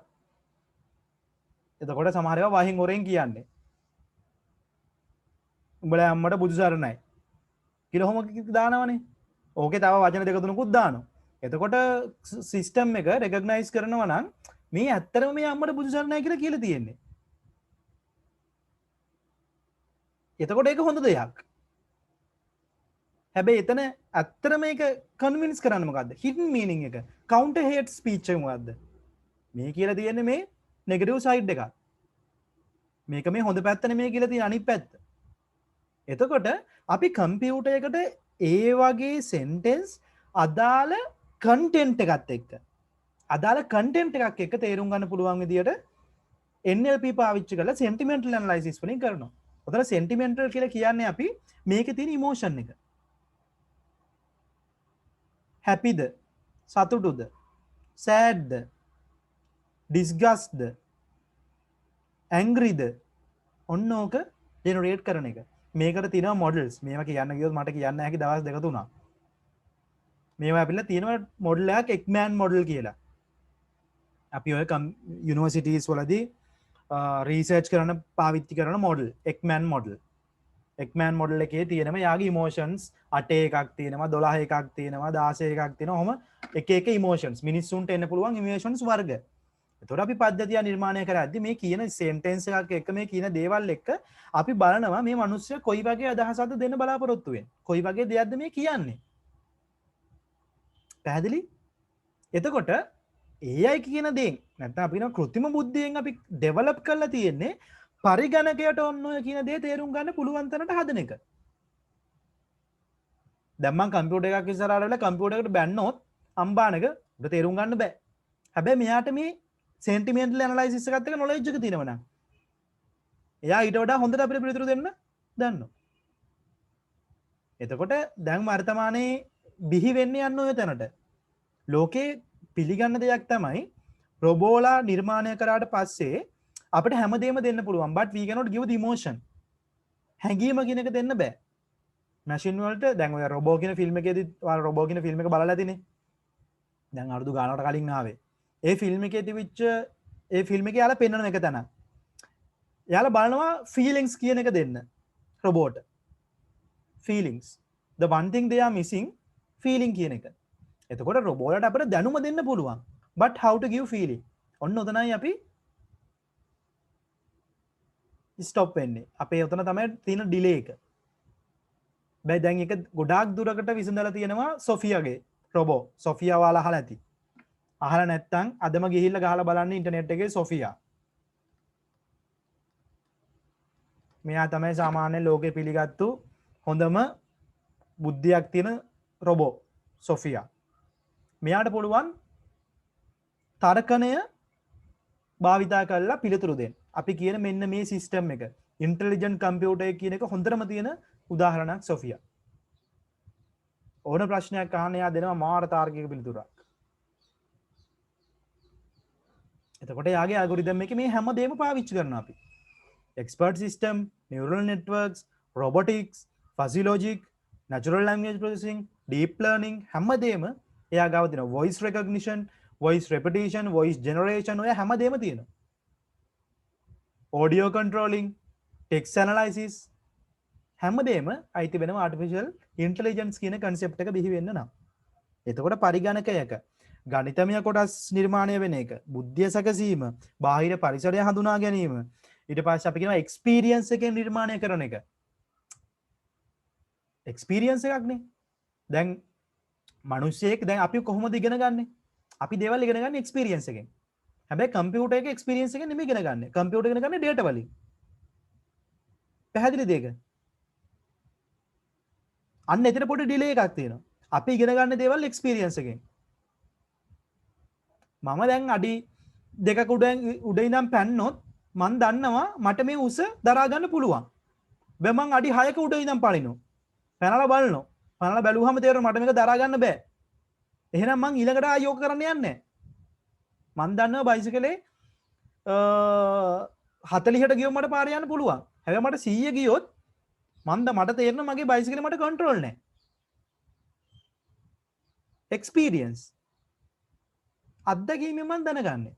එතකොට සමහර ඒවා වහින් හොරෙන් කියන්නේ. උඹලා අම්මට බුදු සරණයි. කියලා ඔහොම දානවනේ. ඕකේ තව වචන දෙක තුනකුත් දානවා. එතකොට සිස්ටම් එක රෙකග්නයිස් කරනවා නම් මේ ඇත්තටම මේ අම්මට බුදු සරණයි කියලා කියලා තියෙන්නේ. එතකොට ඒක හොඳ දෙයක්. හැබැයි එතන ඇත්තට මේක කන්වින්ස් කරන්න මොකද්ද? හිඩන් මීනින් එක. counter hate speech එක මොකද්ද? මේ කියලා තියෙන්නේ මේ නෙගටිව් සයිඩ් එකක්. මේක මේ හොඳ පැත්ත නෙමෙයි කියලා තියෙන අනිත් පැත්ත. එතකොට අපි කම්පියුටර් එකට ඒ වගේ සෙන්ටෙන්ස් අදාළ කන්ටෙන්ට් එකත් එක්ක අදාළ කන්ටෙන්ට් එකක් එක්ක තේරුම් ගන්න පුළුවන් විදියට NLP පාවිච්චි කරලා sentimental analysis වලින් කරනවා. ඔතන sentimental කියලා කියන්නේ අපි මේකේ තියෙන emotion එක. happy ද, සතුටුද, sad ද, disgust ද, angry ද, ඔන්න ඕක generate කරන එක. මේකට තියෙනවා models. මේවා කියන්න ගියොත් මට කියන්න හැකි දවස් දෙක තුනක්. මේවා අපිලා තියෙනවා මොඩල් එකක් එක්මෑන් මොඩල් කියලා. අපි ඔය යුනිවර්සිටිස් වලදී රීසර්ච් කරන පාවිච්චි කරන මොඩල් එක්මෑන් මොඩල්. එක්මෑන් මොඩල් එකේ තියෙනවා යාගේ ඉමෝෂන්ස් 8 එකක් තියෙනවා 12 එකක් තියෙනවා 16 එකක් තියෙනවා. ඔහොම එක එක ඉමෝෂන්ස් මිනිස්සුන්ට එන්න පුළුවන් ඉමෝෂන්ස් වර්ග. එතකොට අපි පද්ධතිය නිර්මාණය කරද්දී මේ කියන සෙන්ටෙන්ස් එකක් එක්ක මේ කියන දේවල් එක්ක අපි බලනවා මේ මිනිස්සු කොයි වගේ අදහසක්ද දෙන්න බලාපොරොත්තු වෙන්නේ. කොයි වගේ දෙයක්ද මේ කියන්නේ. පැහැදිලි? එතකොට AI කියන දේ නැත්නම් අපි කියන කෘත්‍රිම බුද්ධියෙන් අපි ඩෙවලොප් කරලා තියෙන්නේ පරිගණකයට ඔන්න ඔය කියන දේ තේරුම් ගන්න පුළුවන් තැනට හදන එක. දැන් මම කම්පියුටර් එකක් ඉස්සරහට වෙලා කම්පියුටර් එකට බැන්නොත් අම්බානක උඹ තේරුම් ගන්න බෑ. හැබැයි මෙයාට මේ sentimental analysis එකත් එක්ක knowledge එක තියෙනවා නම් එයා ඊට වඩා හොඳට අපිට පිළිතුරු දෙන්න දන්නවා. එතකොට දැන් වර්තමානයේ බිහි වෙන්නේ යන්න ඔය තැනට. ලෝකේ පිළිගන්න දෙයක් තමයි රොබෝලා නිර්මාණය කරාට පස්සේ අපිට හැමදේම දෙන්න පුළුවන්. but we cannot give the emotion. හැඟීම කියන එක දෙන්න බෑ. මැෂින් වලට දැන් ඔය රොබෝ කියන ෆිල්ම් එකේදී ඔයාලා රොබෝ කියන ෆිල්ම් එක බලලා ඇතිනේ. දැන් අරුදු ගානකට කලින් ආවේ. ඒ ෆිල්ම් එකේ තිබිච්ච ඒ ෆිල්ම් එකේ යාලා පෙන්වන එක තැන. යාලා බලනවා feelings කියන එක දෙන්න රොබෝට. feelings. The one thing they are missing feeling කියන එක. එතකොට රොබෝලට අපිට දැනුම දෙන්න පුළුවන්. but how to give feeling. ඔන්න උතනයි අපි ස්ටොප් වෙන්නේ. අපේ උතන තමයි තියෙන ඩිලේ එක. බෑ දැන් එක ගොඩාක් දුරකට විසඳලා තියෙනවා සොෆියාගේ රොබෝ. සොෆියා ඔයාලා අහලා ඇති. අහලා නැත්නම් අදම ගිහිල්ලා ගහලා බලන්න ඉන්ටර්නෙට් එකේ සොෆියා. මෙයා තමයි සාමාන්‍ය ලෝකේ පිළිගත්තු හොඳම බුද්ධියක් තියෙන රොබෝ සොෆියා. මෙයාට පුළුවන් තර්කණය භාවිතා කරලා පිළිතුරු දෙන්න. අපි කියන මෙන්න මේ සිස්ටම් එක ඉන්ටෙලිජන්ට් කම්පියුටර් එක කියන එක හොඳටම තියෙන උදාහරණයක් සොෆියා. ඕන ප්‍රශ්නයක් අහන්න එයා දෙනවා මාර තාර්කික පිළිතුරක්. එතකොට යාගේ ඇල්ගොරිතම් එකේ මේ හැම දෙයක්ම පාවිච්චි කරනවා අපි. expert system, neural networks, robotics, fuzzy logic, natural language processing, deep learning හැමදේම එයා ගාව තියෙනවා. voice recognition, voice repetition, voice generation ඔය හැමදේම තියෙනවා. audio controlling, text analysis හැමදේම අයිති වෙනවා artificial intelligence කියන concept එක බිහි වෙන්න නම්. එතකොට පරිගණකයක ගණිතමය කොටස් නිර්මාණය වෙන එක, බුද්ධිය සැකසීම, බාහිර පරිසරය හඳුනා ගැනීම, ඊට පස්සේ අපි කියනවා එක්ස්පීරියන්ස් එකෙන් නිර්මාණය කරන එක. එක්ස්පීරියන්ස් එකක්නේ. දැන් මිනිස්සෙක් දැන් අපි කොහොමද ඉගෙන ගන්නෙ? අපි දේවල් ඉගෙන ගන්න එක්ස්පීරියන්ස් එකෙන්. හැබැයි කම්පියුටර් එකේ එක්ස්පීරියන්ස් එකෙන් නෙමෙයි ඉගෙන ගන්න. කම්පියුටර් ඉගෙන ගන්න ඩේටා වලින්. පැහැදිලිද ඒක? අන්න එතන පොඩි ඩිලේ එකක් තියෙනවා. අපි ඉගෙන ගන්න දේවල් එක්ස්පීරියන්ස් එකෙන්. මම දැන් අඩි දෙකක උඩ ඉඳන් පැන්නොත් මන් දන්නවා මට මේ උස දරා ගන්න පුළුවන්. බෑ මං අඩි 6ක උඩ ඉඳන් පනිනවා. පැනලා බලනවා. පැනලා බැලුවම තේරෙනවා මට මේක දරා ගන්න බෑ. එහෙනම් මං ඊළඟට ආයෝග කරන්න යන්නේ නැහැ. මන් දන්නවා බයිසිකලේ 40ට ගියොත් මට පාරේ යන්න පුළුවන්. හැබැයි මට 100 ගියොත් මට තේරෙනවා මගේ බයිසිකලේ මට කන්ට්‍රෝල් නැහැ. එක්ස්පීරියන්ස් අත්දැකීමෙන් මම දැනගන්නේ.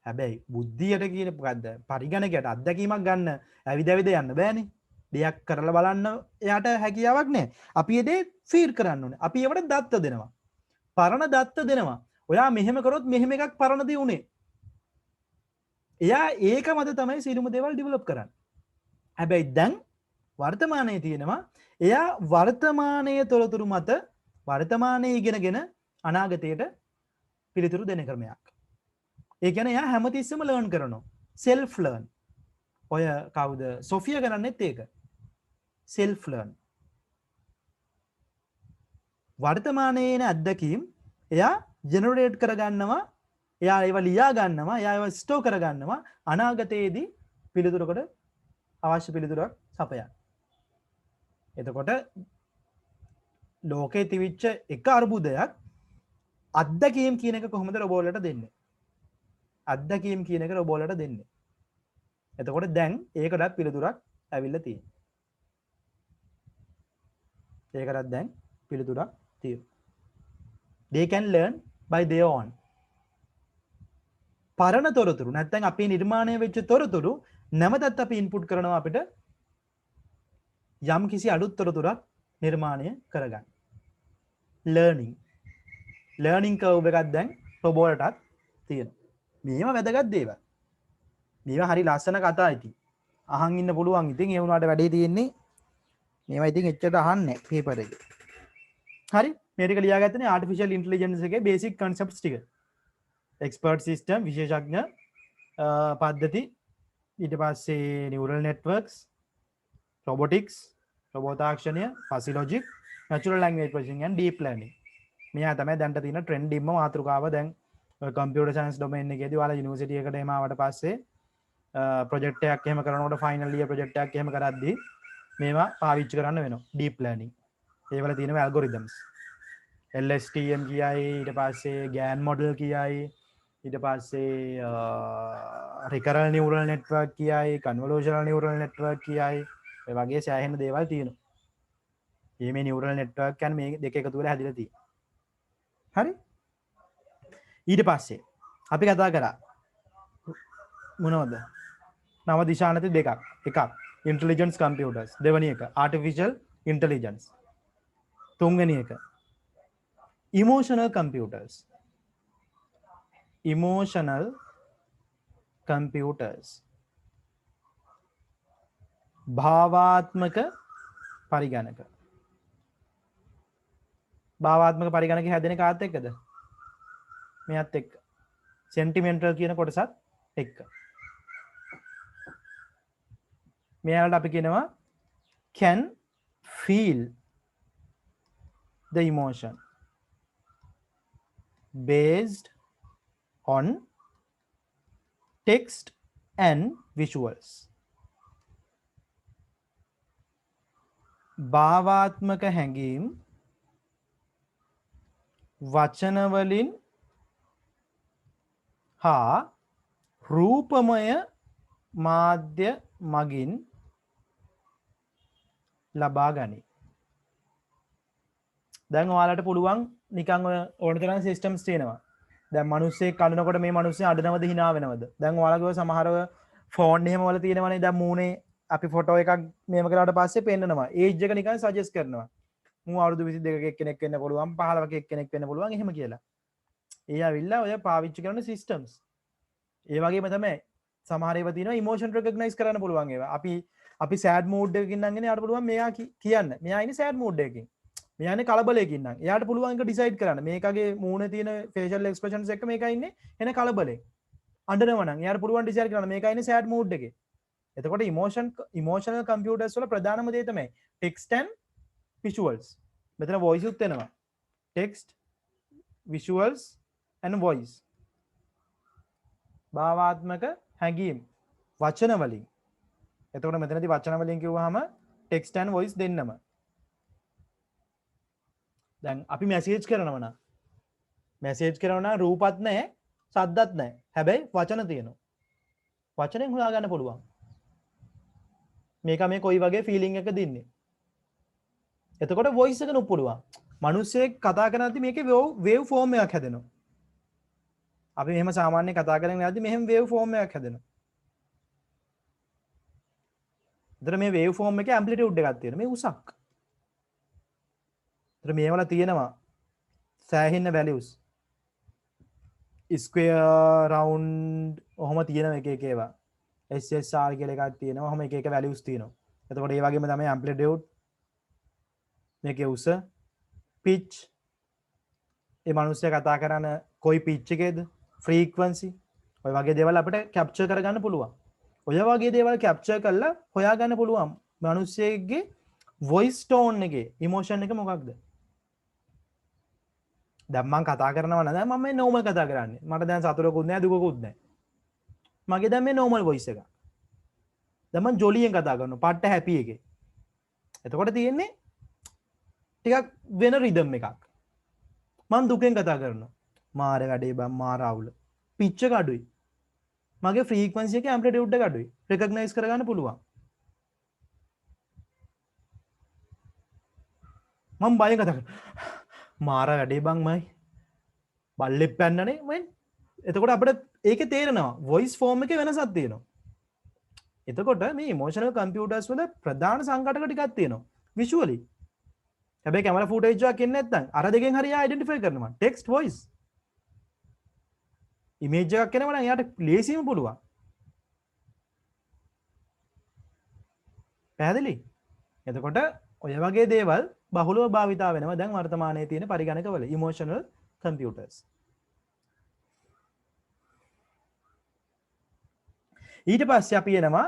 හැබැයි බුද්ධියට කියන මොකද්ද? පරිගණකයට අත්දැකීමක් ගන්න ඇවිද ඇවිද යන්න බෑනේ. දෙයක් කරලා බලන්න එයාට හැකියාවක් නැහැ. අපි ඒ දේ ෆීඩ් කරන්න ඕනේ. අපි ඒවට දත්ත දෙනවා. පරණ දත්ත දෙනවා. ඔයා මෙහෙම කරොත් මෙහෙම එකක් පරණදී උනේ. එයා ඒක මත තමයි සියලුම දේවල් ඩෙවලොප් කරන්නේ. හැබැයි දැන් වර්තමානයේ තියෙනවා එයා වර්තමානයේ තොරතුරු මත වර්තමානයේ ඉගෙනගෙන අනාගතයට පිළිතුරු දෙන ක්‍රමයක්. ඒ කියන්නේ එයා හැමතිස්සෙම ලර්න් කරනවා. self learn. ඔය කවුද? සොෆියා කරන්නේත් ඒක. self learn. වර්තමානයේ එන අත්දැකීම් එයා ජෙනරේට් කරගන්නවා. එයා ඒවා ලියා ගන්නවා. එයා ඒවා ස්ටෝර් කරගන්නවා. අනාගතයේදී පිළිතුරකට අවශ්‍ය පිළිතුරක් සපයන්න. එතකොට ලෝකේ තිවිච්ච එක අර්බුදයක් අත්දැකීම් කියන එක කොහොමද රොබෝලට දෙන්නේ? අත්දැකීම් කියන එක රොබෝලට දෙන්නේ. එතකොට දැන් ඒකටත් පිළිතුරක් ඇවිල්ලා තියෙනවා. ඒකටත් දැන් පිළිතුරක් තියෙනවා. They can learn by their own. පරණ තොරතුරු නැත්නම් අපේ නිර්මාණය වෙච්ච තොරතුරු නැවතත් අපි ඉන්පුට් කරනවා අපිට යම් කිසි අලුත් තොරතුරක් නිර්මාණය කරගන්න. ලර්නින් කර්ව් එකක් දැන් රොබෝටටත් තියෙනවා. මේවා වැදගත් දේවල්. මේවා හරි ලස්සන කතා ඉතින්. අහන් ඉන්න පුළුවන් ඉතින් ඒ වුණාට වැඩේ තියෙන්නේ මේවා ඉතින් එච්චර අහන්නේ පේපර් එකේ. හරි මේ ටික ලියාගත්තනේ ආටිෆිෂියල් ඉන්ටෙලිජන්ස් එකේ බේසික් කන්සෙප්ට්ස් ටික. එක්ස්පර්ට් සිස්ටම් විශේෂඥ පද්ධති ඊට පස්සේ නියුරල් නෙට්වර්ක්ස් robotics, robot තාක්ෂණය, fuzzy logic, natural language processing and deep learning. මෙයා තමයි දැන්ට තියෙන ට්‍රෙන්ඩින්ම මාතෘකාව. දැන් කම්පියුටර් සයන්ස් ඩොමේන් එකේදී ඔයාලා යුනිවර්සිටි එකට එම ආවට පස්සේ ප්‍රොජෙක්ට් එකක් එහෙම කරනකොට ෆයිනල් ඉයර් ප්‍රොජෙක්ට් එකක් එහෙම කරද්දී මේවා පාවිච්චි කරන්න වෙනවා. Deep learning. ඒවල තියෙනවා ඇල්ගොරිතම්ස්. LSTM කියයි, ඊට පස්සේ GAN මොඩල් කියයි, ඊට පස්සේ recurrent neural network කියයි, convolutional neural network කියයි. ඔය වගේ සෑහෙන දේවල් තියෙනවා. මේ නියුරල් නෙට්වර්ක් කියන්නේ මේ දෙක එකතු වෙලා හැදිලා තියෙනවා. හරි? ඊට පස්සේ අපි කතා කරා මොනවද? නව දිශානති දෙකක්. එකක් intelligence computers. දෙවෙනි එක artificial intelligence. තුන්වෙනි එක emotional computers. emotional computers. භාවාත්මක පරිගණක. භාවාත්මක පරිගණක හැදෙන කාත් එක්කද? මෙයත් එක්ක. සෙන්ටිමෙන්ටල් කියන කොටසත් එක්ක. මෙයාලට අපි කියනවා can feel the emotion based on text and visuals. භාවාත්මක හැඟීම් වචන වලින් හා රූපමය මාධ්‍ය මගින් ලබා ගනී. දැන් ඔයාලට පුළුවන් නිකන් ඔය ඕන තරම් සිස්ටම්ස් තියෙනවා. දැන් මිනිස්සෙක් අඬනකොට මේ මිනිස්සයා අඬනවද hina වෙනවද? දැන් ඔයාලගේ ඔය සමහරව ෆෝන් එහෙම වල තියෙනවනේ දැන් මූණේ අපි ෆොටෝ එකක් මේව කරාට පස්සේ පෙන්නනවා. ඒජ් එක නිකන් සජෙස්ට් කරනවා. මූ අවුරුදු 22ක එක්කෙනෙක් වෙන්න පුළුවන් 15ක එක්කෙනෙක් වෙන්න පුළුවන් එහෙම කියලා. ඒ ඇවිල්ලා ඔය පාවිච්චි කරන සිස්ටම්ස්. ඒ වගේම තමයි සමහර ඒවා තියෙනවා ඉමෝෂන් රෙකග්නයිස් කරන්න පුළුවන් ඒවා. අපි සෑඩ් මූඩ් එකකින් නම් ඉන්නේ යාට පුළුවන් මෙයා කියන්න. මෙයා ඉන්නේ සෑඩ් මූඩ් එකකින්. මෙයා ඉන්නේ කලබලයකින් නම්. එයාට පුළුවන් ඒක ඩිසයිඩ් කරන්න. මේකගේ මූණේ තියෙන ෆේෂල් එක්ස්ප්‍රෙෂන්ස් එක මේකයි ඉන්නේ එන කලබලෙන්. අඬනවා නම් එයාට පුළුවන් ඩිසයිඩ් කරන්න මේකයි ඉන්නේ සෑඩ් මූඩ් එකේ. එතකොට ඉමෝෂනල් කම්පියුටර්ස් වල ප්‍රධානම දේ තමයි ටෙක්ස්ට් ඇන්ඩ් විෂුවල්ස්. මෙතන වොයිස් උත් එනවා. Text visuals and voice. භාවාත්මක හැඟීම් වචන වලින්. එතකොට මෙතනදී වචන වලින් කිව්වහම ටෙක්ස්ට් ඇන්ඩ් වොයිස් දෙන්නම. දැන් අපි මැසේජ් කරනවා නම් මැසේජ් කරනවා නම් රූපත් නැහැ, සද්දත් නැහැ. හැබැයි වචන තියෙනවා. වචනෙන් හොයාගන්න පුළුවන්. මේක මේ කොයි වගේ ෆීලිං එකද ඉන්නේ. එතකොට වොයිස් එක නුත් පුළුවන්. මිනිස්සෙක් කතා කරනදී මේකේ වේව් ෆෝම් එකක් හැදෙනවා. අපි මෙහෙම සාමාන්‍ය කතා කරගෙන යද්දි මෙහෙම වේව් ෆෝම් එකක් හැදෙනවා. එතන මේ වේව් ෆෝම් එකේ ඇම්ප්ලිටියුඩ් එකක් තියෙනවා. මේ උසක්. එතන මේවල තියෙනවා සෑහෙන වැලියුස්. ස්ක්වෙයර් රවුන්ඩ් ඔහොම තියෙනවා එක එක ඒවා. SSR කියලා එකක් තියෙනවා. ඔහොම එක එක වැලියුස් තියෙනවා. එතකොට ඒ වගේම තමයි ඇම්ප්ලිටියුඩ් මේකේ උස පිච් ඒ මිනිස්සු කතා කරන කොයි පිච් එකේද ෆ්‍රීකවන්සි ඔය වගේ දේවල් අපිට කැප්චර් කරගන්න පුළුවන්. ඔය වගේ දේවල් කැප්චර් කරලා හොයාගන්න පුළුවන් මිනිස්සෙගේ වොයිස් ටෝන් එකේ ඉමෝෂන් එක මොකක්ද? දැන් මම කතා කරනවා නේද මම මේ නෝමල් කතා කරන්නේ. මට දැන් සතුටකුත් නැහැ දුකකුත් නැහැ. මගේ දැන් මේ නෝමල් වොයිස් එක. දැන් මම ජොලියෙන් කතා කරනවා. පට්ට හැපි එකේ. එතකොට තියෙන්නේ ටිකක් වෙන රිදම් එකක්. මම දුකෙන් කතා කරනවා. මාර වැඩේ බං මාර අවුල. පිච් එක අඩුයි. මගේ ෆ්‍රීකවන්සි එකේ ඇම්ප්ලිටියුඩ් එක අඩුයි. රෙකග්නයිස් කරගන්න පුළුවන්. මම බයෙන් කතා කරනවා. මාර වැඩේ බං මයි. බල්ලෙක් පැන්නනේ මම. එතකොට අපිට ඒකේ තේරෙනවා වොයිස් ෆෝම් එකේ වෙනසක් තියෙනවා. එතකොට මේ ඉමෝෂනල් කම්පියුටර්ස් වල ප්‍රධාන සංකටක ටිකක් තියෙනවා. විෂුවලි. හැබැයි කැමරා ෆුටේජ් එකක් එන්නේ නැත්නම් අර දෙකෙන් හරිය අයිඩෙන්ටිෆයි කරනවා. Text voice. ඉමේජ් එකක් එනවා නම් එයාට ලේසියෙම පුළුවන්. පැහැදිලි? එතකොට ඔය වගේ දේවල් බහුලව භාවිතා වෙනවා දැන් වර්තමානයේ තියෙන පරිගණකවල ඉමෝෂනල් කම්පියුටර්ස්. ඊට පස්සේ අපි එනවා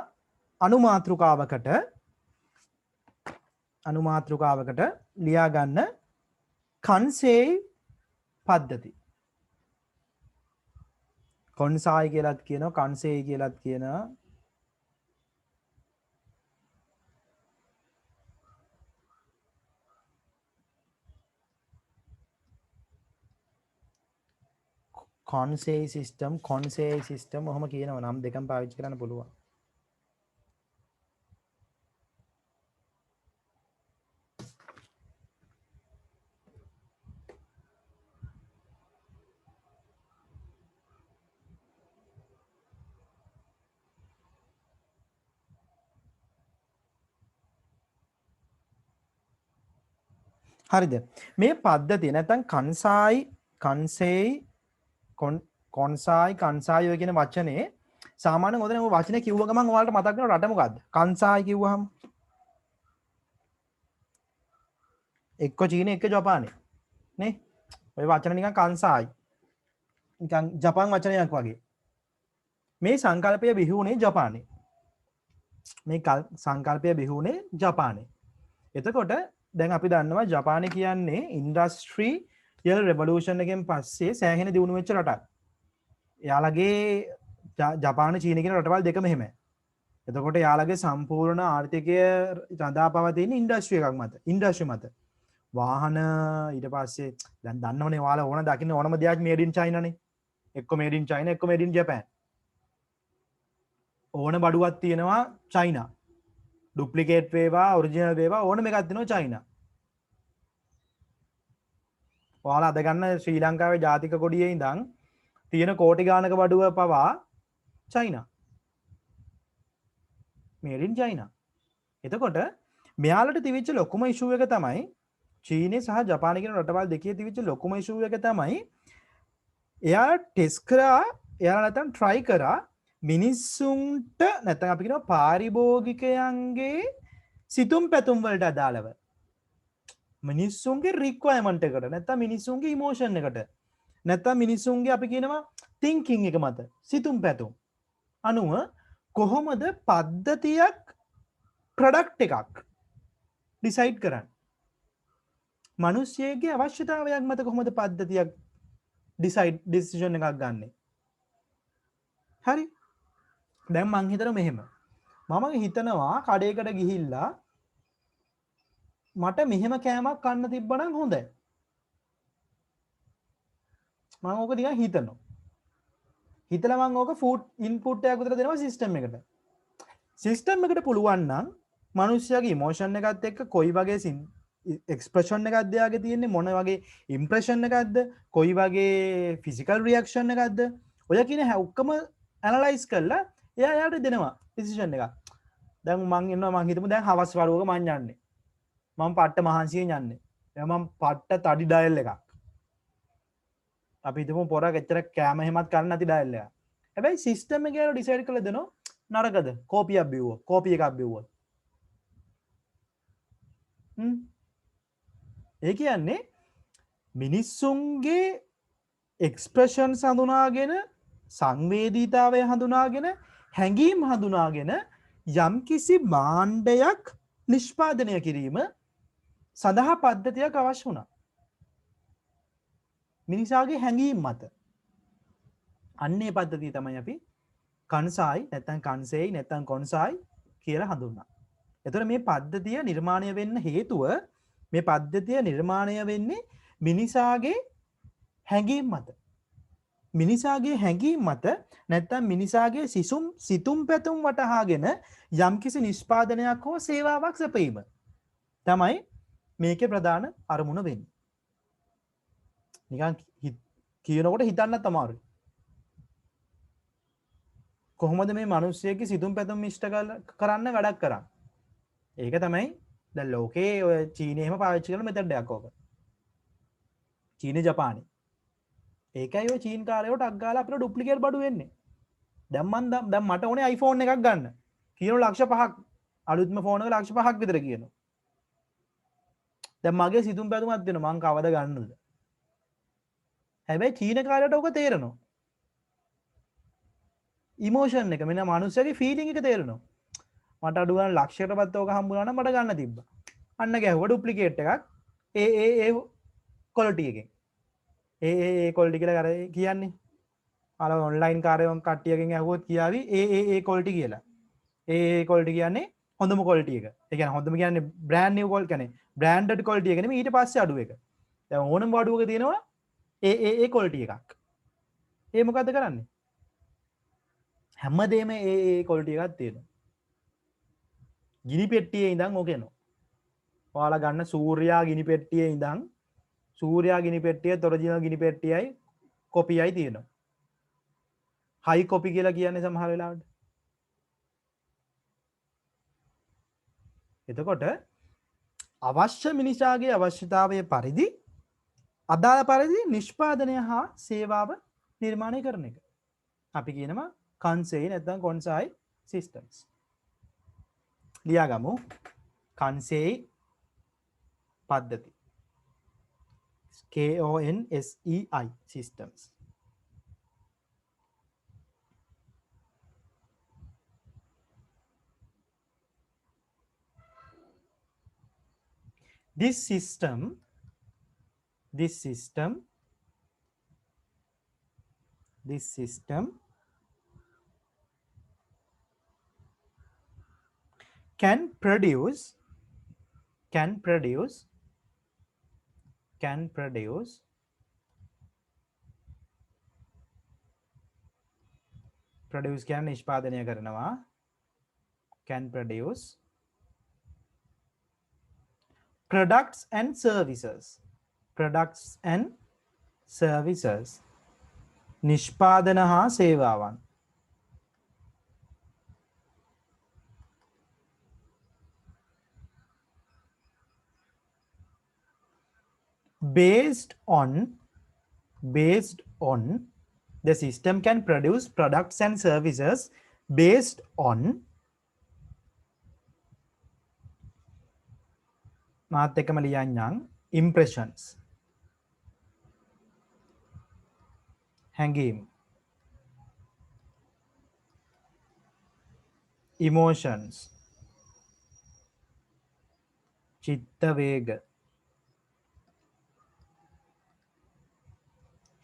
අනුමාත්‍රිකාවකට ලියා ගන්න කන්සේයි පද්ධති. කොන්සායි කියලාත් කියනවා කන්සේයි කියලාත් කියනවා. කොන්සේයි සිස්ටම් ඔහොම කියනවා නම් දෙකම පාවිච්චි කරන්න පුළුවන්. හරිද? මේ පද්ධතිය නැත්නම් කන්සායි ඔය කියන වචනේ සාමාන්‍යයෙන් ඔතන ඔය වචනේ කිව්ව ගමන් ඔයාලට මතක් වෙන රට මොකද්ද? කන්සායි කිව්වහම එක්ක චීන එක්ක ජපානය නේ? ඔය වචන නිකන් කන්සායි නිකන් ජපාන් වචනයක් වගේ. මේ සංකල්පය බිහි වුණේ ජපානයේ. මේ සංකල්පය බිහි වුණේ ජපානයේ. එතකොට දැන් අපි දන්නවා ජපානය කියන්නේ ඉන්ඩස්ට්‍රියල් රෙවොලූෂන් එකෙන් පස්සේ සෑහෙන දියුණු වෙච්ච රටක්. එයාලගේ ජපාන චීන කියන රටවල් දෙකම එහෙමයි. එතකොට එයාලගේ සම්පූර්ණ ආර්ථිකය රඳා පවතින ඉන්ඩස්ට්‍රි එකක් මත. ඉන්ඩස්ට්‍රි මත. වාහන ඊට පස්සේ දැන් දන්නවනේ ඔයාලා ඕන දකින්න ඕනම දෙයක් made in China නේ. එක්ක made in China එක්ක made in Japan. ඕන බඩුවක් තියෙනවා China. ඩුප්ලිකේට් වේවා ඔරිජිනල් වේවා ඕනම එකක් තියෙනවා China. ඔයාලා අද ගන්න ශ්‍රී ලංකාවේ ජාතික කොඩියේ ඉඳන් තියෙන කෝටි ගානක බඩුව පවා China. made in China. එතකොට මෙයාලට තිවිච්ච ලොකුම ඉෂුව එක තමයි චීනය සහ ජපානය කියන රටවල් දෙකේ තිවිච්ච ලොකුම ඉෂුව එක තමයි එයාලා ටෙස්ට් කරා එයාලා නැත්නම් try කරා මිනිස්සුන්ට නැත්නම් අපි කියනවා පාරිභෝගිකයන්ගේ සිතුම් පැතුම් වලට අදාළව මිනිස්සුන්ගේ රික්වයර්මන්ට් එකට නැත්නම් මිනිස්සුන්ගේ ඉමෝෂන් එකට නැත්නම් මිනිස්සුන්ගේ අපි කියනවා thinking එක මත සිතුම් පැතුම් අනුව කොහොමද පද්ධතියක් ප්‍රොඩක්ට් එකක් ඩිසයිඩ් කරන්න මිනිස්සෙගේ අවශ්‍යතාවයක් මත කොහොමද පද්ධතියක් ඩිසයිඩ් ඩිසිෂන් එකක් ගන්න හරි දැන් මං හිතන මෙහෙම මම හිතනවා කඩේකට ගිහිල්ලා මට මෙහෙම කෑමක් කන්න තිබ්බනම් හොඳයි මම ඕක නිකන් හිතනවා හිතලා මම ඕක ෆුඩ් ඉන්පුට් එකක් විතර දෙනවා සිස්ටම් එකට පුළුවන් නම් මිනිස්සයාගේ ඉමෝෂන් එකත් එක්ක කොයි වගේ එක්ස්ප්‍රෙෂන් එකක්ද යාගේ තියෙන්නේ මොන වගේ ඉම්ප්‍රෙෂන් එකක්ද කොයි වගේ ෆිසිකල් රියැක්ෂන් එකක්ද ඔය කියන ඔක්කොම ඇනලයිස් කරලා එයා යාට දෙනවා ඩිසිෂන් එක දැන් මං ඉන්නවා මං හිතමු දැන් හවස් වරුවක මං යන්නේ මම පට්ට මහන්සියෙන් යන්නේ දැන් මම පට්ට තඩි ඩයල් එකක් අපි හිතමු පොරක් එච්චර කෑම එහෙමත් කරන්න නැති ඩයල් එකක් හැබැයි සිස්ටම් එකේ අර ඩිසයිඩ් කරලා දෙනවා නරකද කෝපියක් බිව්වොත් කෝපි එකක් බිව්වොත් ඒ කියන්නේ මිනිස්සුන්ගේ එක්ස්ප්‍රෙෂන් හඳුනාගෙන සංවේදීතාවය හඳුනාගෙන හැඟීම් හඳුනාගෙන යම්කිසි මාණ්ඩයක් නිෂ්පාදනය කිරීම සඳහා පද්ධතියක් අවශ්‍ය වුණා. මිනිසාගේ හැඟීම් මත. අන්නේ පද්ධතිය තමයි අපි කන්සායි නැත්නම් කන්සේයි නැත්නම් කොන්සායි කියලා හඳුන්වනවා. එතකොට මේ පද්ධතිය නිර්මාණය වෙන්න හේතුව මේ පද්ධතිය නිර්මාණය වෙන්නේ මිනිසාගේ හැඟීම් මත. මිනිසාගේ හැඟීම් මත නැත්නම් මිනිසාගේ සිතුම් පැතුම් වටහාගෙන යම්කිසි නිෂ්පාදනයක් හෝ සේවාවක් සැපයීම තමයි මේකේ ප්‍රධාන අරමුණ වෙන්නේ. නිකන් කියනකොට හිතන්නත් අමාරුයි. කොහොමද මේ මිනිස්සෙගේ සිතුම් පැතුම් ඉෂ්ට කරන්න වැඩක් කරන්නේ? ඒක තමයි දැන් ලෝකේ ඔය චීනය එහෙම පාවිච්චි කරන මෙතඩ් එකක් ඕක. චීන ජපානය. ඒකයි ඔය චීන කාරයෝ ටක් ගාලා අපිට ඩුප්ලිකේට් බඩු වෙන්නේ. දැන් මට ඕනේ iPhone එකක් ගන්න. කියනවා ලක්ෂ 5ක් අලුත්ම ෆෝන් එක ලක්ෂ 5ක් විතර කියනවා. දැන් මගේ සිතුම් පැතුමක් දෙනවා මං කවද ගන්නද? හැබැයි චීන කාරයට ඕක තේරෙනවා. ඉමෝෂන් එක මෙන්න මනුස්සයගේ ෆීලිං එක තේරෙනවා. මට අඩු ගන්න ලක්ෂයකටවත් ඕක හම්බුනා නම් මට ගන්න තිබ්බා. අන්න ගැහුවා ඩුප්ලිකේට් එකක්. ඒ ක්වොලිටි එකෙන්. ඒ ක්වොලිටි කියලා අර කියන්නේ. අර ඔන්ලයින් කාර්යයන් කට්ටියකින් ඇහුවොත් කියාවි ඒ ක්වොලිටි කියලා. ඒ ක්වොලිටි කියන්නේ හොඳම ක්වොලිටි එක. ඒ කියන්නේ හොඳම කියන්නේ බ්‍රෑන්ඩ් නිව් ක්වොලිටි කියන්නේ බ්‍රෑන්ඩඩ් ක්වොලිටි එක නෙමෙයි ඊට පස්සේ අඩු එක. දැන් ඕනම වඩුවක තියෙනවා ඒ ක්වොලිටි එකක්. ඒ මොකද්ද කරන්නේ? හැමදේම ඒ ක්වොලිටි එකක් තියෙනවා. ගිනි පෙට්ටියේ ඉඳන් ඕක එනවා. ඔයාලා ගන්න සූර්යා ගිනි පෙට්ටියේ ඉඳන් සූර්යා ගිනි පෙට්ටියේ ඔරිජිනල් ගිනි පෙට්ටියයි කොපියයි තියෙනවා. හයි කොපි කියලා කියන්නේ සමහර වෙලාවට. එතකොට අවශ්‍ය මිනිසාගේ අවශ්‍යතාවය පරිදි අදාළ පරිදි නිෂ්පාදනය හා සේවාව නිර්මාණය කරන එක. අපි කියනවා කන්සෙයි නැත්නම් කොන්සායි systems. ලියාගමු කන්සෙයි පද්ධති. KONSEI systems. This system can produce can produce කියන නිෂ්පාදනය කරනවා can produce products and services නිෂ්පාදන හා සේවාවන් based on the system can produce products and services based on මාත් එක්කම ලියන්නම් impressions හැඟීම් emotions චිත්ත වේග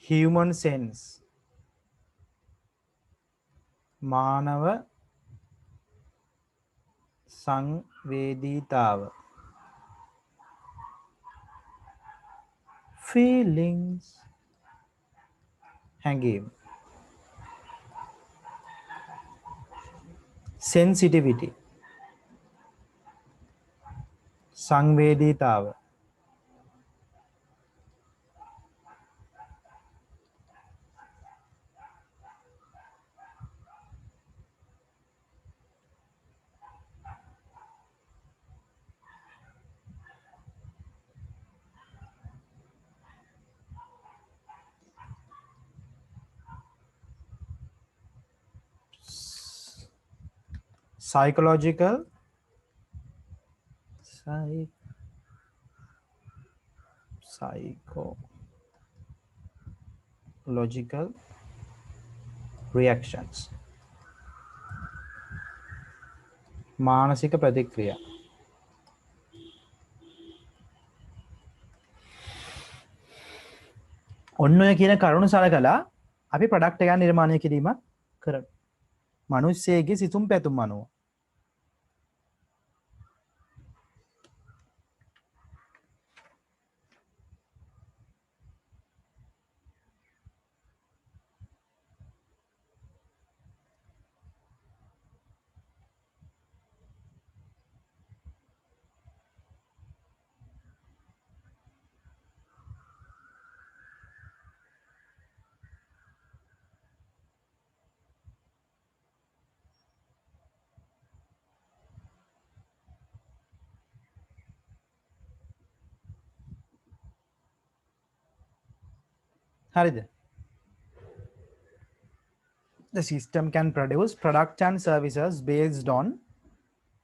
human sense මානව සංවේදීතාව feelings හැඟීම් sensitivity සංවේදීතාව psychological reactions මානසික ප්‍රතික්‍රියා ඔන්න ඔය කියන කරුණු සලකලා අපි ප්‍රොඩක්ට් එකක් නිර්මාණය කිරීම කරමු මිනිස්සෙගේ සිතුම් පැතුම් අනුව හරිද the system can produce products and services based on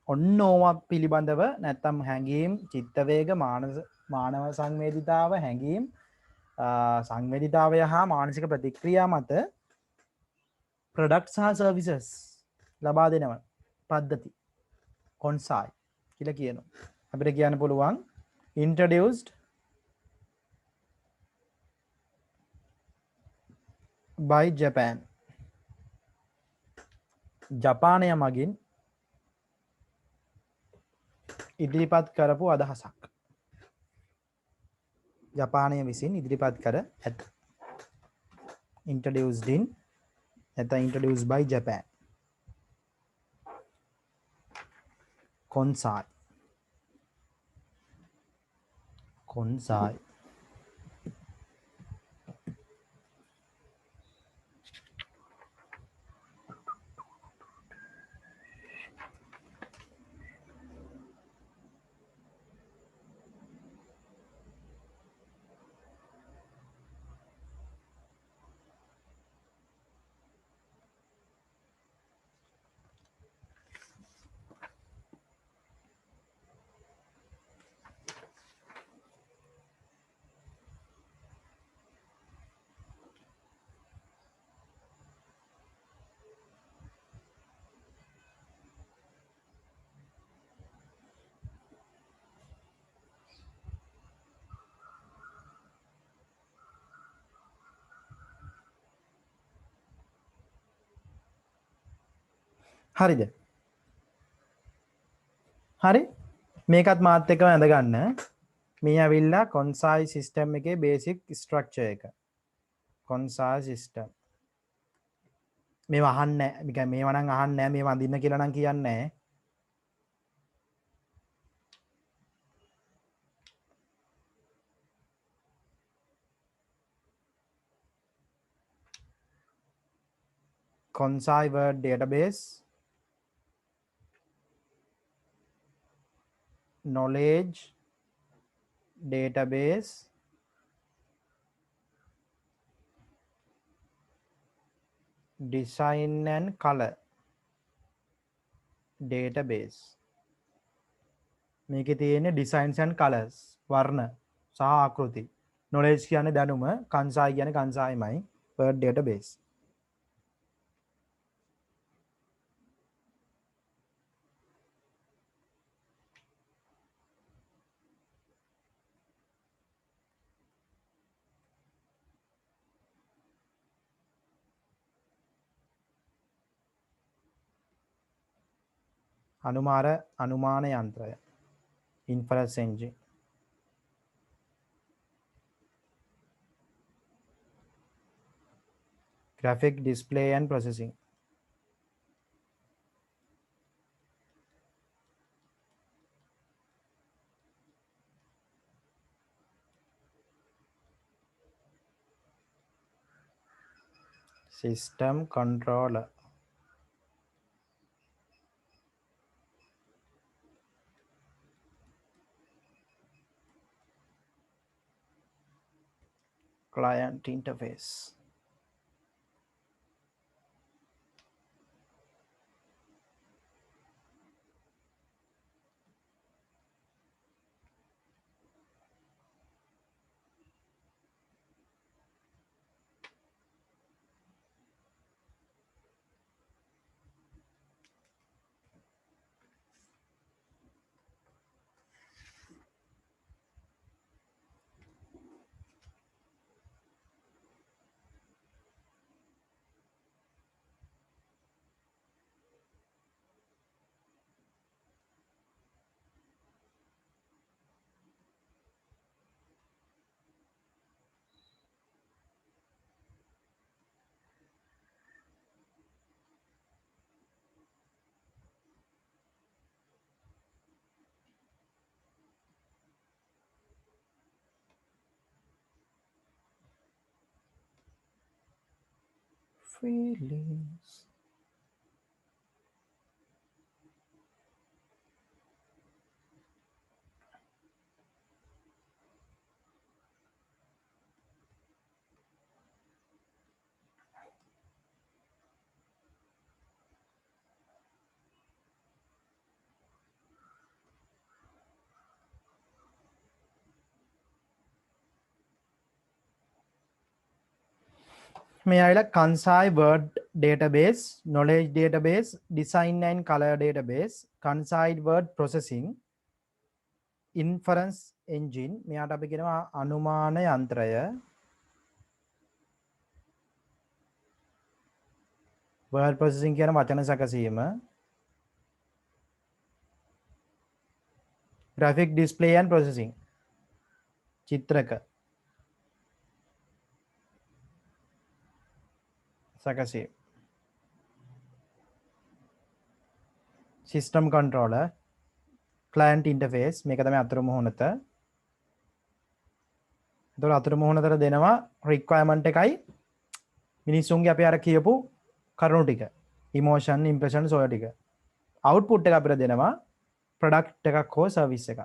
ඔන්න ඕවා පිළිබඳව නැත්තම් හැඟීම් චිත්ත වේග මානව සංවේදීතාව හැඟීම් සංවේදීතාවය හා මානසික ප්‍රතික්‍රියා මත products හා services ලබා දෙනවා පද්ධති කොන්සායි කියලා කියනවා අපිට කියන්න පුළුවන් introduced by Japan ජපානය මගින් ඉදිරිපත් කරපු අදහසක් ජපානය විසින් ඉදිරිපත් කර ඇත introduced in නැත්නම් introduced by Japan කොන්සායි හරිද හරි මේකත් මාත් එක්කම ඇඳ ගන්න මේ ඇවිල්ලා කොන්සයි සිස්ටම් එකේ බේසික් ස්ට්‍රක්චර් එක. කොන්සයි සිස්ටම්. මේවා අහන්නේ නැහැ. නිකන් මේවා නම් අහන්නේ නැහැ. මේවා අඳින්න කියලා නම් කියන්නේ නැහැ. කොන්සයි word database, knowledge database, design and color database. මේකේ තියෙන්නේ designs and colors වර්ණ සහ ආකෘති. knowledge කියන්නේ දැනුම, කන්සයි කියන්නේ කන්සයිමයි, word database. අනුමාන යන්ත්‍රය, inference engine. graphic display and processing. system controller. client interface. feelings. මේ අයලා Kansei word database, knowledge database, design and color database, Kansei word processing, inference engine. මෙයාට අපි කියනවා අනුමාන යන්ත්‍රය, word processing කියන වචන සැකසීම, graphic display and processing, චිත්‍රක සැකසීම, system controller, client interface. මේක තමයි අතුරු මුහුණත. එතකොට අතුරු මුහුණතට දෙනවා requirement එකයි මිනිස්සුන්ගේ අපි අර කියපු කරුණු ටික, emotion, impressions ඔය ටික. output එක අපිට දෙනවා product එකක් හෝ service එකක්,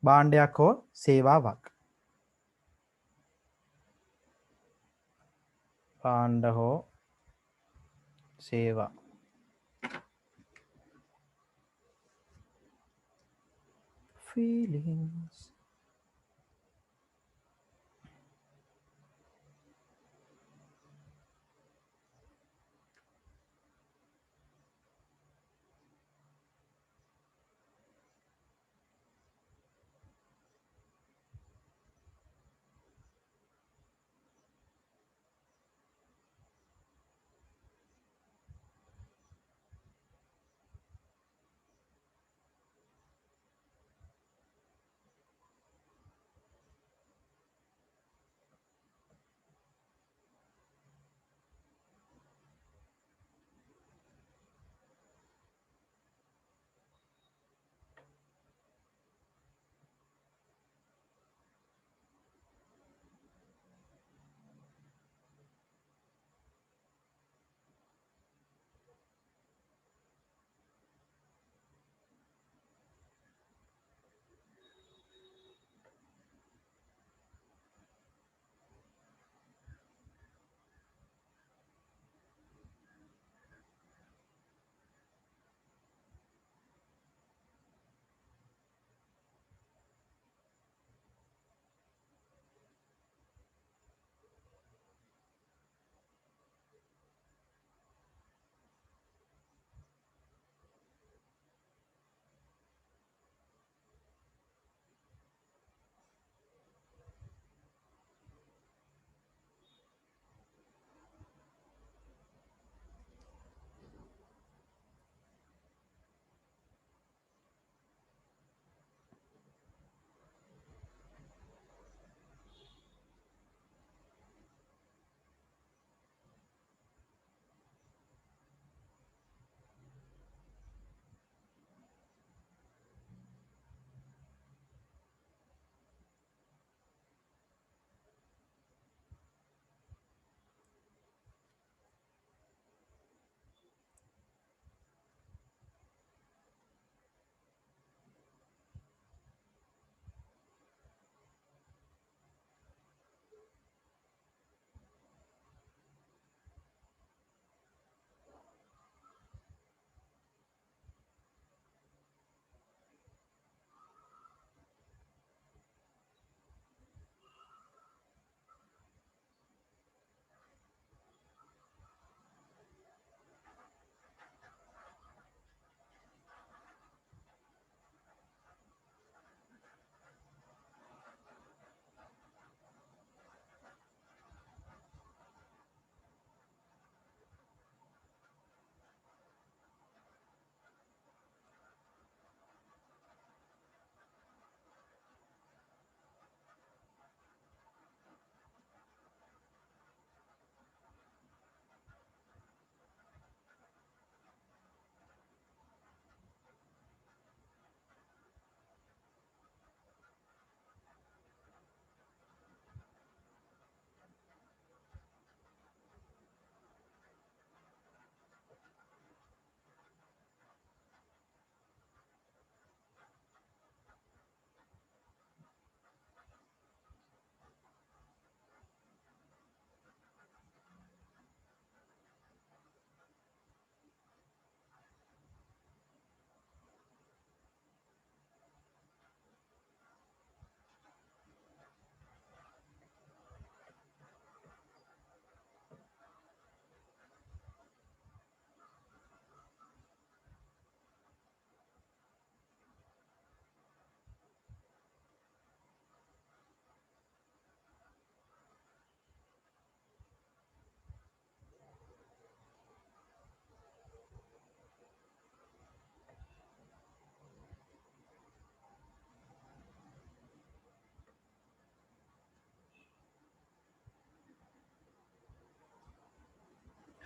භාණ්ඩයක් හෝ සේවාවක්. භාණ්ඩ හෝ සේවා. feelings.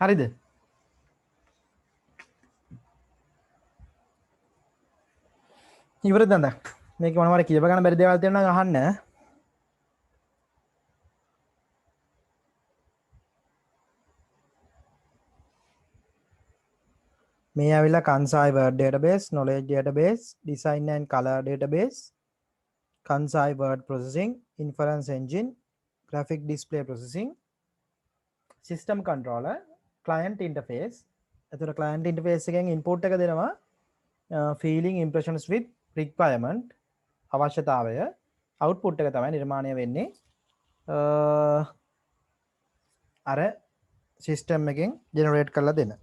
හරිද? ඉවරද නැන්ද? මේක මොනවාරි කියව ගන්න බැරි දේවල් තියෙනවා නම් අහන්න. මේ ඇවිල්ලා Kansai word database, knowledge database, design and color database, Kansai word processing, inference engine, graphic display processing, system controller, client interface. එතකොට client interface එකෙන් input එක දෙනවා feeling impressions with requirement අවශ්‍යතාවය, output එක තමයි නිර්මාණය වෙන්නේ අර system එකෙන් generate කරලා දෙන.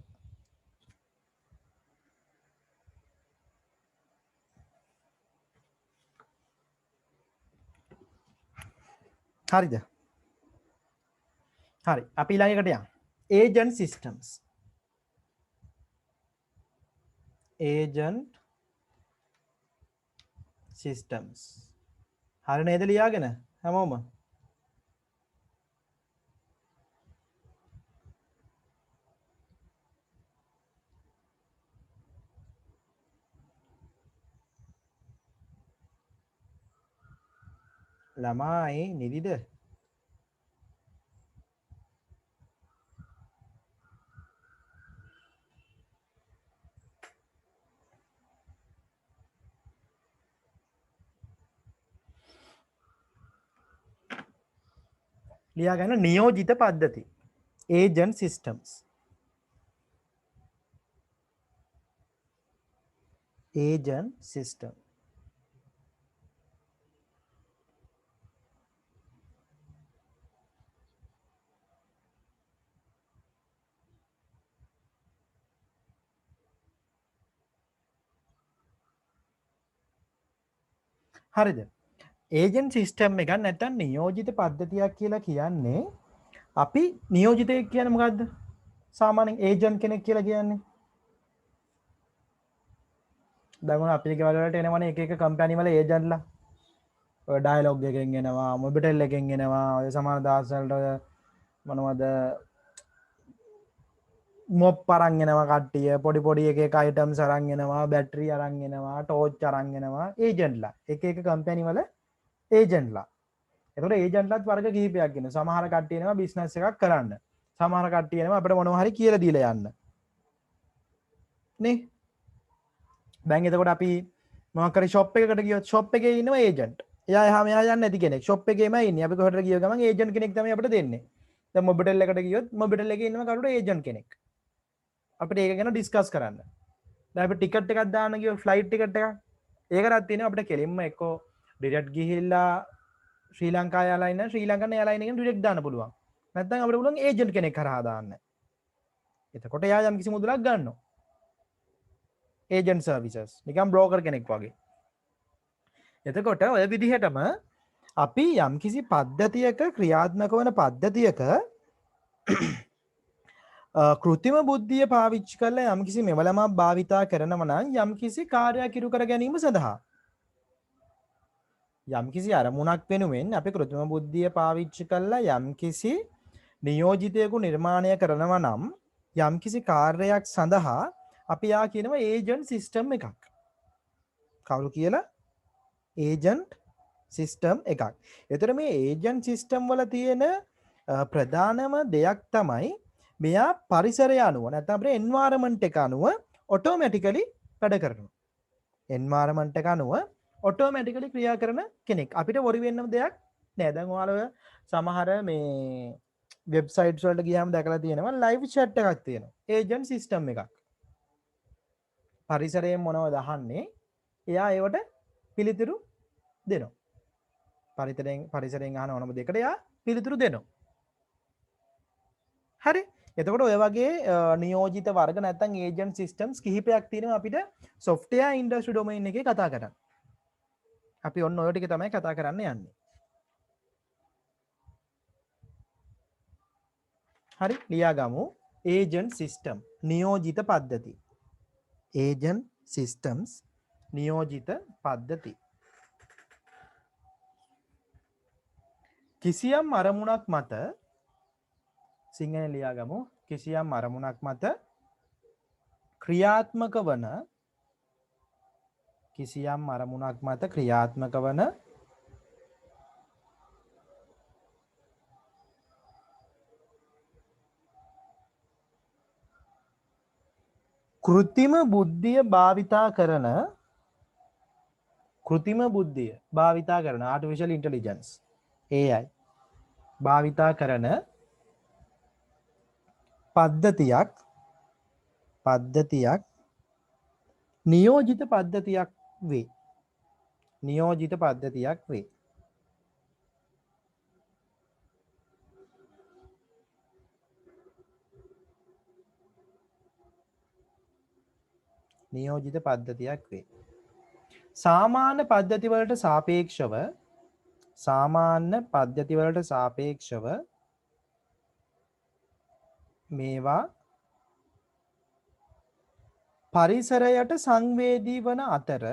හරිද? හරි. අපි ඊළඟට යමු. Agent systems. Agent systems. හරි නේද ලියාගෙන හැමෝම? ළමයි නිදිද? ලියාගන්න නියෝජිත පද්ධති. Agent systems. Agent system. හරිද? ඒජන්ට් සිස්ටම් එකක් නැත්නම් නියෝජිත පද්ධතියක් කියලා කියන්නේ අපි නියෝජිතයෙක් කියන්නේ මොකද්ද? සාමාන්‍යයෙන් ඒජන්ට් කෙනෙක් කියලා කියන්නේ. දැන් අපේ ගෙවල් වලට එනවනේ එක එක කම්පැනි වල ඒජන්ට්ලා. ඔය ඩයලොග් එකෙන් එනවා, මොබිටෙල් එකෙන් එනවා, ඔය සමාන දාස් වලට ඔය මොනවද මොප් අරන් එනවා කට්ටිය, පොඩි පොඩි එක එක අයිටම්ස් අරන් එනවා, බැටරි අරන් එනවා, ටෝච් අරන් එනවා, ඒජන්ට්ලා. එක එක කම්පැනි වල ඒජන්ට්ලා. එතකොට ඒජන්ට්ලාත් වර්ග කිහිපයක් ඉන්නවා. සමහර කට්ටිය එනවා බිස්නස් එකක් කරන්න. සමහර කට්ටිය එනවා අපිට මොනවා හරි කියලා දීලා යන්න. නේ? දැන් එතකොට අපි මොකක් හරි ෂොප් එකකට ගියොත් ෂොප් එකේ ඉන්නවා ඒජන්ට්. එයා එහා මෙහා යන්නේ නැති කෙනෙක්. ෂොප් එකේම ඉන්නේ. අපි කොහෙට ගිය ගමන් ඒජන්ට් කෙනෙක් තමයි අපිට දෙන්නේ. දැන් මොබිටෙල් එකට ගියොත් මොබිටෙල් එකේ ඉන්නවා කවුරුද ඒජන්ට් කෙනෙක්. අපිට ඒක ගැන ඩිස්කස් කරන්න. දැන් අපි ටිකට් එකක් දාන්න ගියොත් ෆ්ලයිට් ටිකට් එකක්. ඒකටත් තියෙනවා අපිට කෙලින්ම එක්කෝ ඩිරෙක්ට් ගිහිල්ලා ශ්‍රී ලංකා එයාලයින් ශ්‍රී ලංකන් එයාලයින් එකෙන් ඩිරෙක්ට් දාන්න පුළුවන්. නැත්නම් අපිට පුළුවන් ඒජන්ට් කෙනෙක් කරහා දාන්න. එතකොට එයා යම් කිසි මුදලක් ගන්නවා. ඒජන්ට් සර්විසස් නිකම් බ්‍රෝකර් කෙනෙක් වගේ. එතකොට ඔය විදිහටම අපි යම් කිසි පද්ධතියක ක්‍රියාත්මක වන පද්ධතියක කෘත්‍රිම බුද්ධිය පාවිච්චි කරලා යම් කිසි මෙවලමක් භාවිතා කරනවා නම් යම් කිසි කාර්යයක් ඉටු කර ගැනීම සඳහා යම් කිසි අරමුණක් වෙනුවෙන් අපි කෘත්‍රිම බුද්ධිය පාවිච්චි කරලා යම් කිසි නියෝජිතයෙකු නිර්මාණය කරනවා නම් යම් කිසි කාර්යයක් සඳහා අපි යා කියනවා ඒජන්ට් සිස්ටම් එකක්. කවුරු කියලා? ඒජන්ට් සිස්ටම් එකක්. එතකොට මේ ඒජන්ට් සිස්ටම් වල තියෙන ප්‍රධානම දෙයක් තමයි මෙයා පරිසරය අනුව නැත්නම් අපේ එන්වයරන්මන්ට් එක අනුව ඔටෝමැටිකලි වැඩ කරනවා. එන්වයරන්මන්ට් එක අනුව ඔටෝමැටිකලි ක්‍රියා කරන කෙනෙක්. අපිට වොරි වෙන්නම දෙයක් නෑ. දැන් ඔයාලා සමහර මේ වෙබ්සයිට්ස් වලට ගියාම දැකලා තියෙනවා ලයිව් chat එකක් තියෙනවා. ඒජන්ට් සිස්ටම් එකක්. පරිසරයෙන් මොනවද අහන්නේ? එයා ඒවට පිළිතුරු දෙනවා. පරිසරයෙන් අහන ඕනම දෙයකට එයා පිළිතුරු දෙනවා. හරි. එතකොට ඔය වගේ නියෝජිත වර්ග නැත්නම් ඒජන්ට් සිස්ටම්ස් කිහිපයක් තියෙනවා අපිට software industry domain එකේ කතා කරන්න. අපි ඔන්න ඔය ටික තමයි කතා කරන්න යන්නේ. හරි ලියා ගමු. ඒජන්ට් සිස්ටම් නියෝජිත පද්ධති. ඒජන්ට් සිස්ටම්ස් නියෝජිත පද්ධති. කිසියම් අරමුණක් මත සිංහලෙන් ලියා ගමු. කිසියම් අරමුණක් මත ක්‍රියාත්මක වන කිසියම් අරමුණක් මත ක්‍රියාත්මක වන කෘත්‍රිම බුද්ධිය භාවිතා කරන කෘත්‍රිම බුද්ධිය භාවිතා කරන ආටිෆිෂියල් ඉන්ටෙලිජන්ස් AI භාවිතා කරන පද්ධතියක් නියෝජිත පද්ධතියක් වේ. නියෝජිත පද්ධතියක් වේ. නියෝජිත පද්ධතියක් වේ. සාමාන්‍ය පද්ධතිවලට සාපේක්ෂව මේවා පරිසරයට සංවේදී වන අතර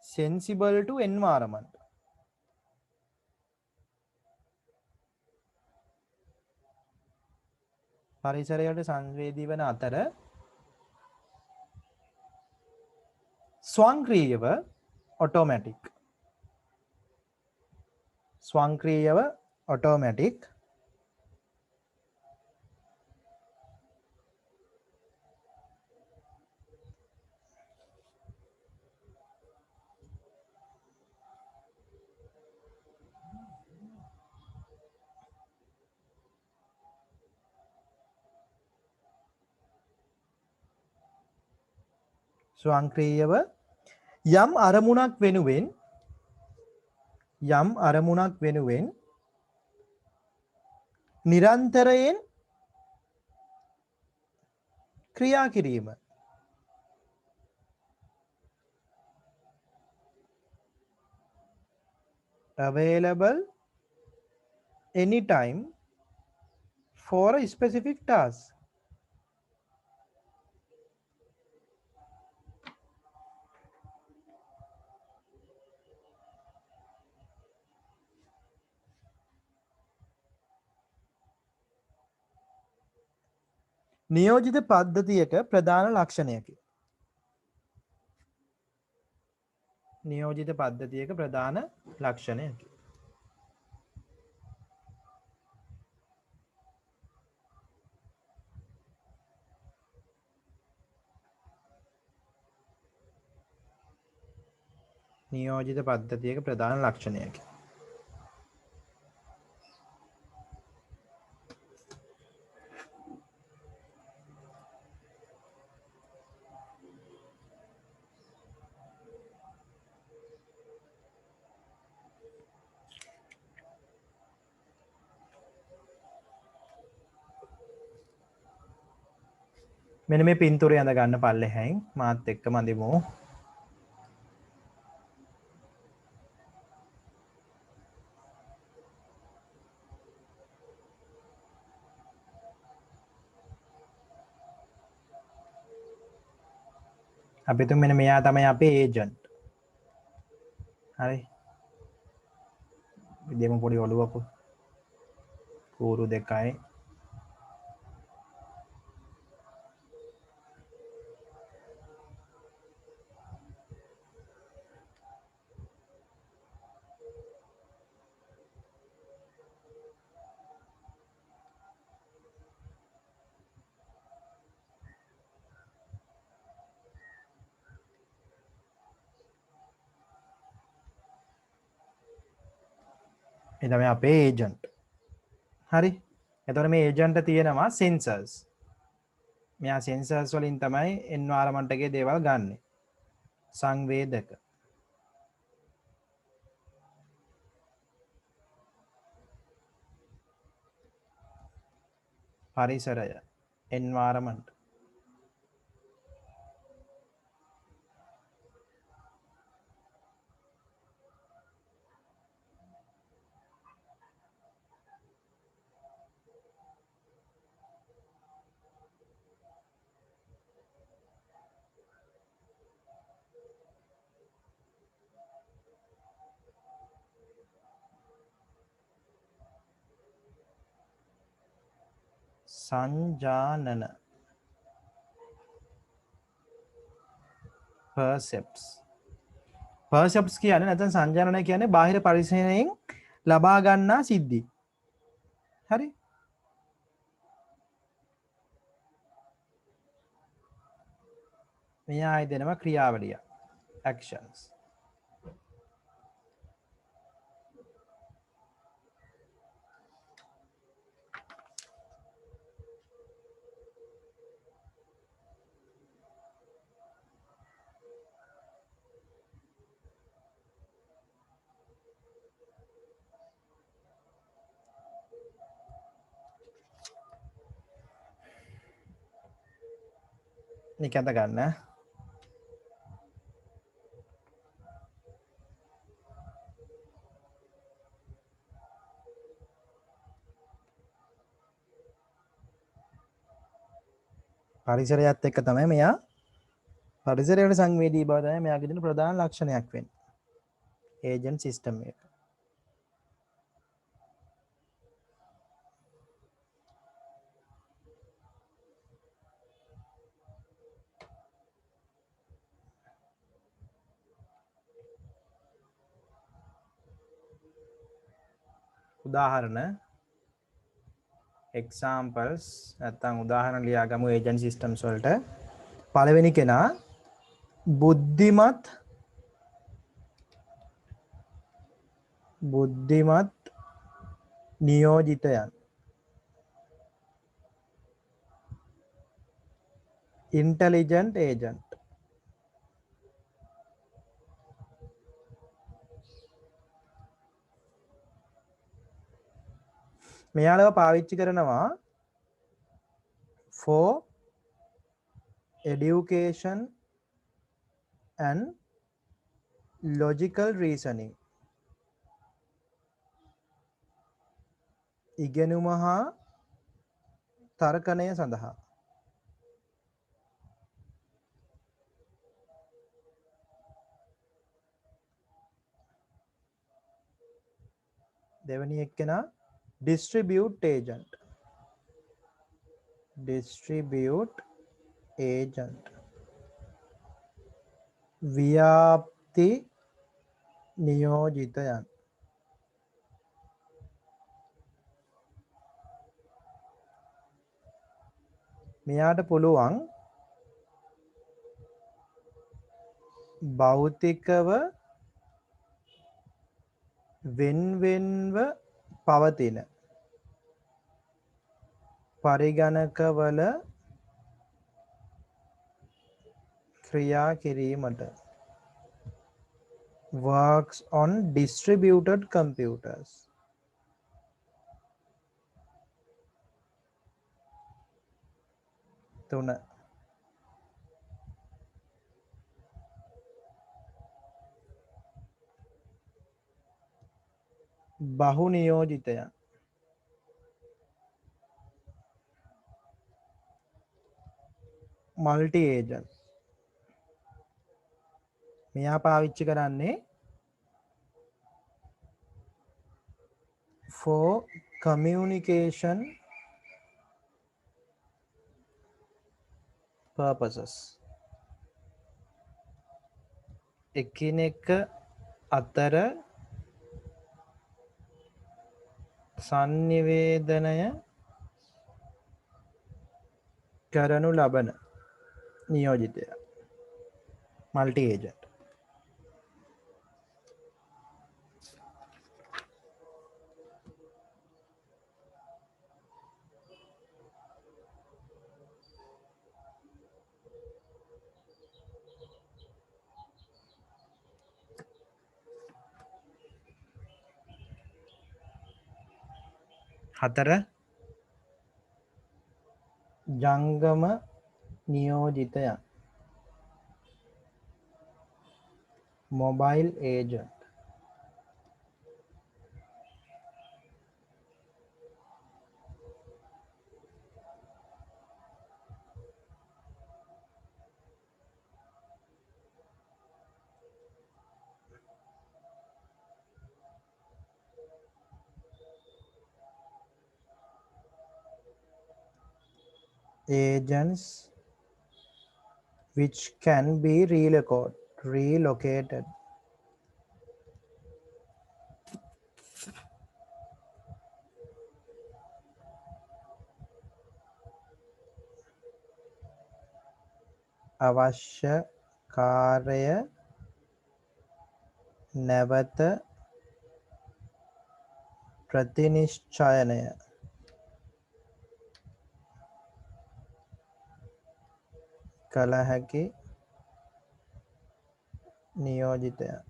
sensible to environment පරිසරයට සංවේදී වන අතර ස්වංක්‍රීයව ඔටෝමැටික් ස්වංක්‍රීයව යම් අරමුණක් වෙනුවෙන් නිරන්තරයෙන් ක්‍රියා කිරීම available anytime for a specific task. නියෝජිත පද්ධතියක ප්‍රධාන ලක්ෂණයකි. නියෝජිත පද්ධතියක ප්‍රධාන ලක්ෂණයකි. නියෝජිත පද්ධතියක ප්‍රධාන ලක්ෂණයකි. මෙන්න මේ පින්තූරය අඳ ගන්න පල්ලෙහැයින් මාත් එක්කම අඳිමු. අපි තුන් මෙන්න මෙයා තමයි අපේ ඒජන්ට්. හරි. දෙමු පොඩි ඔළුවක කූරු දෙකයි. මේ තමයි අපේ ඒජන්ට්. හරි. එතකොට මේ ඒජන්ට් තියෙනවා සෙන්සර්ස්. මෙයා සෙන්සර්ස් වලින් තමයි එන්වයරන්මන්ට් එකේ දේවල් ගන්නෙ. සංවේදක. පරිසරය එන්වයරන්මන්ට්. සංජානන percepts කියන්නේ නැත්නම් සංජානනය කියන්නේ බාහිර පරිසරයෙන් ලබා ගන්නා සිද්ධි. හරි? මේ ආයේ දෙනවා ක්‍රියාවලිය. actions. නිකන්ද ගන්න. පරිසරයත් එක්ක තමයි මෙයා පරිසරයට සංවේදී බව තමයි මෙයාගේ තියෙන ප්‍රධාන ලක්ෂණයක් වෙන්නේ. ඒජන්ට් සිස්ටම් එක. උදාහරණ examples නැත්නම් උදාහරණ ලියාගමු ඒජන්ට් සිස්ටම්ස් වලට. පළවෙනි කෙනා බුද්ධිමත් නියෝජිතයන්. intelligent agent. මෙයාලව පාවිච්චි කරනවා for education and logical reasoning. ඉගෙනුම හා තර්කණය සඳහා. දෙවැනි එක්කෙනා distribute agent. ව්‍යාප්ති නියෝජිතයන්. මෙයාට පුළුවන් භෞතිකව වෙන්වෙන්ව පවතින පරිගණකවල ක්‍රියා කිරීමට. works on distributed computers. තුන. බහු නියෝජිතයන්. multi agent. මෙයා පාවිච්චි කරන්නේ for communication purposes. එකිනෙක අතර සංනිවේදනය කරනු ලබන නියෝජිතය. multi agent. හතර ජංගම නියෝජිතයන්. mobile agent. agents which can be relocated. අවශ්‍ය කාර්ය නැවත ප්‍රතිනිශ්චයනය කළ හැකි නියෝජිතයා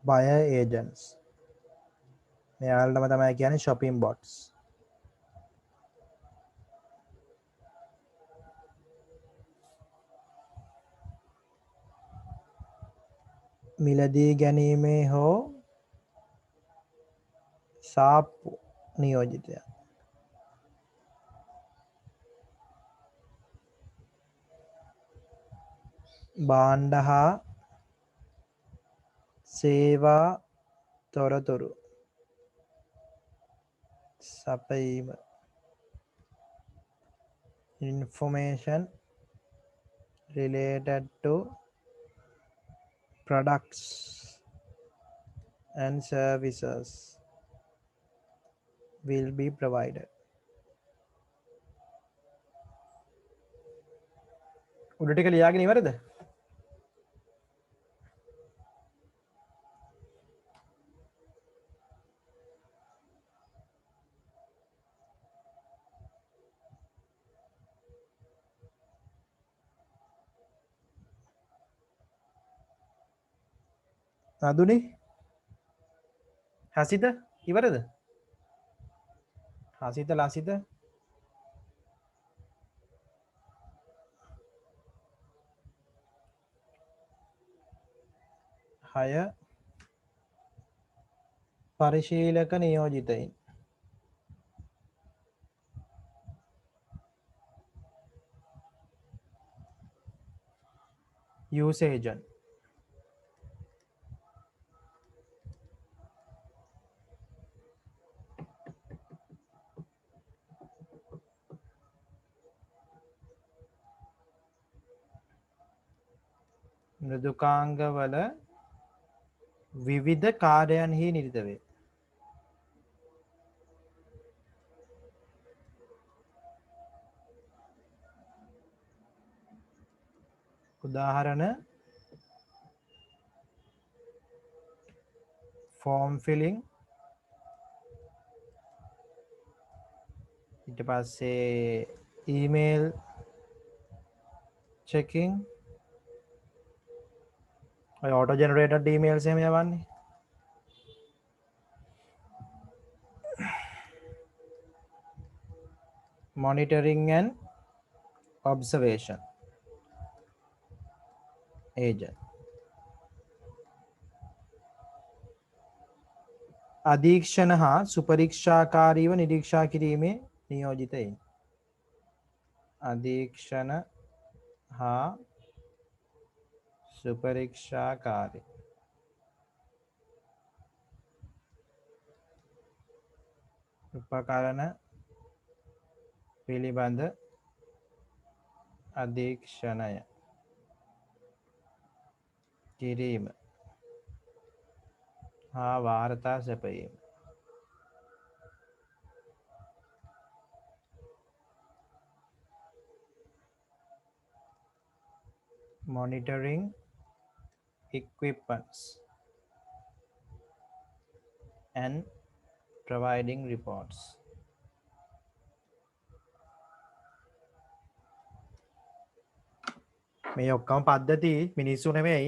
buyer agents මෙයාලටම තමයි කියන්නේ shopping bots. මිලදී ගැනීමේ හෝ සාප්පු නියෝජිතයා භාණ්ඩ හා සේවා තොරතුරු සපයීම information related to products and services will be provided. උඩ ටික ලියාගෙන ඉවරද? නදුනේ හසිත ඉවරද? හසිත ලසිත හය පරිශීලක නියෝජිතයින් use agent මෘදුකාංගවල විවිධ කාර්යයන්හි නිරත වේ. උදාහරණ form filling ඊට පස්සේ email checking ඔය auto generated emails එහෙම යවන්නේ monitoring and observation agent අධීක්ෂණ හා සුපරීක්ෂාකාරීව නිරීක්ෂා කිරීමේ නියෝජිතයින් අධීක්ෂණ හා සුපරීක්ෂාකාරී උපකරණ පිළිබඳ අධීක්ෂණය කිරීම හා වාර්තා සැපයීම monitoring equipments and providing reports මේ ඔක්කොම පද්ධති මිනිස්සු නෙමෙයි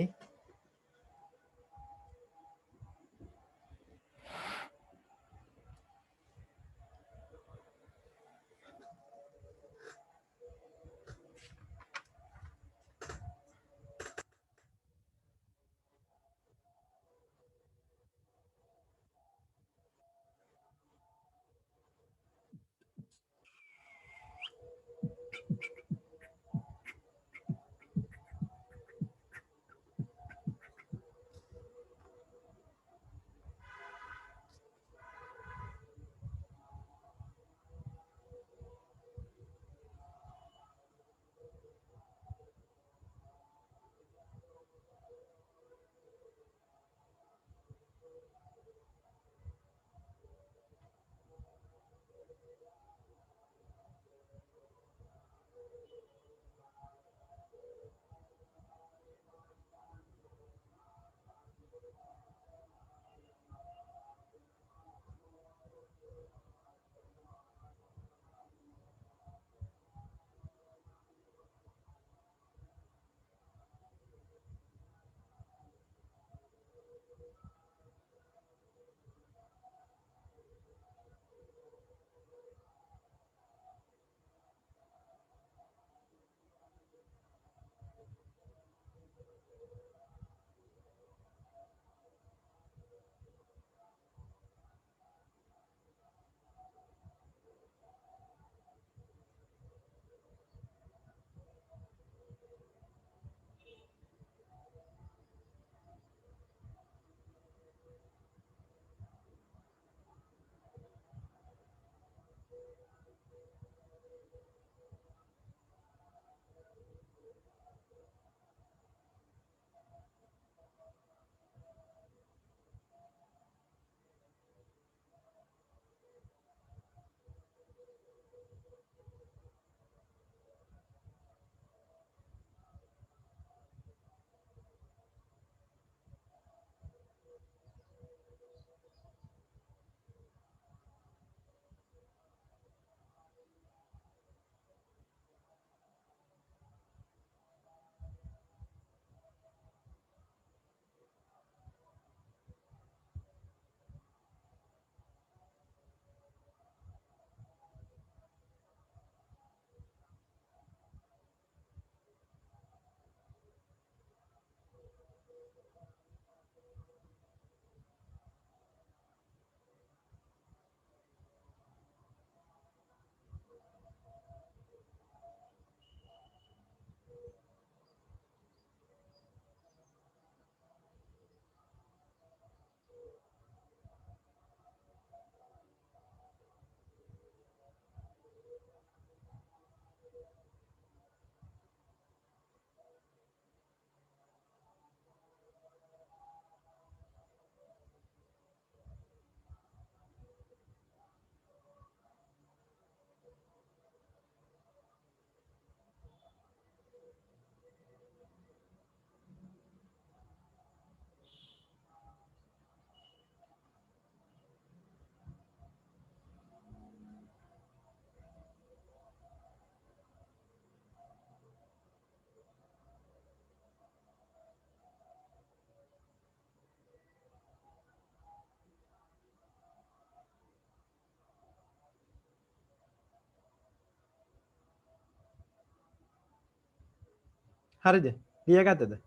හරිද ලියගත්තද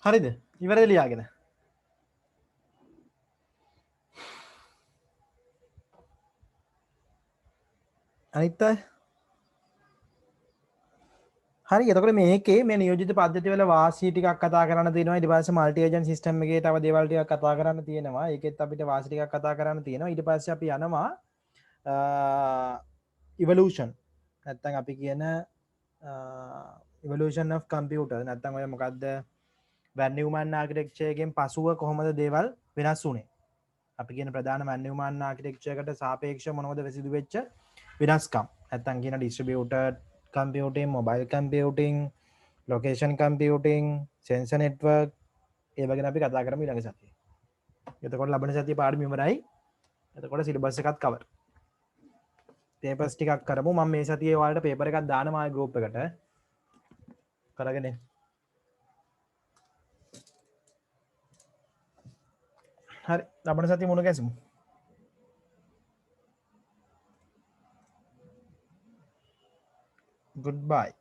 හරිද ඉවරද ලියාගෙන අනිත් අය හරි එතකොට මේකේ මේ නියෝජිත පද්ධති වල වාසිය ටිකක් කතා කරන්න තියෙනවා ඊට පස්සේ මල්ටි ඒජන්ට් සිස්ටම් එකේ තව දේවල් ටිකක් කතා කරන්න තියෙනවා ඒකෙත් අපිට වාසි ටිකක් කතා කරන්න තියෙනවා ඊට පස්සේ අපි යනවා ඉවලූෂන් නැත්තම් අපි කියන ඉවලූෂන් of computer නැත්තම් ඔය මොකද්ද van Neumann architecture එකෙන් පසුව කොහොමද දේවල් වෙනස් වුනේ අපි කියන ප්‍රධාන van Neumann architecture එකට සාපේක්ෂව මොනවද සිදු වෙච්ච වෙනස්කම් නැත්තම් කියන distributed computing mobile computing location computing sensor network ඒ වගේ අපි කතා කරමු ඊළඟ සතියේ එතකොට ලබන සතියේ පාඩම ඉවරයි එතකොට සිලබස් එකත් කවර් පේපර්ස් ටිකක් කරමු මම මේ සතියේ ඔයාලට පේපර් එකක් දානවා ආයි ගෲප් එකට කරගෙන හරි ලබන සතියේ මුණ ගැසමු goodbye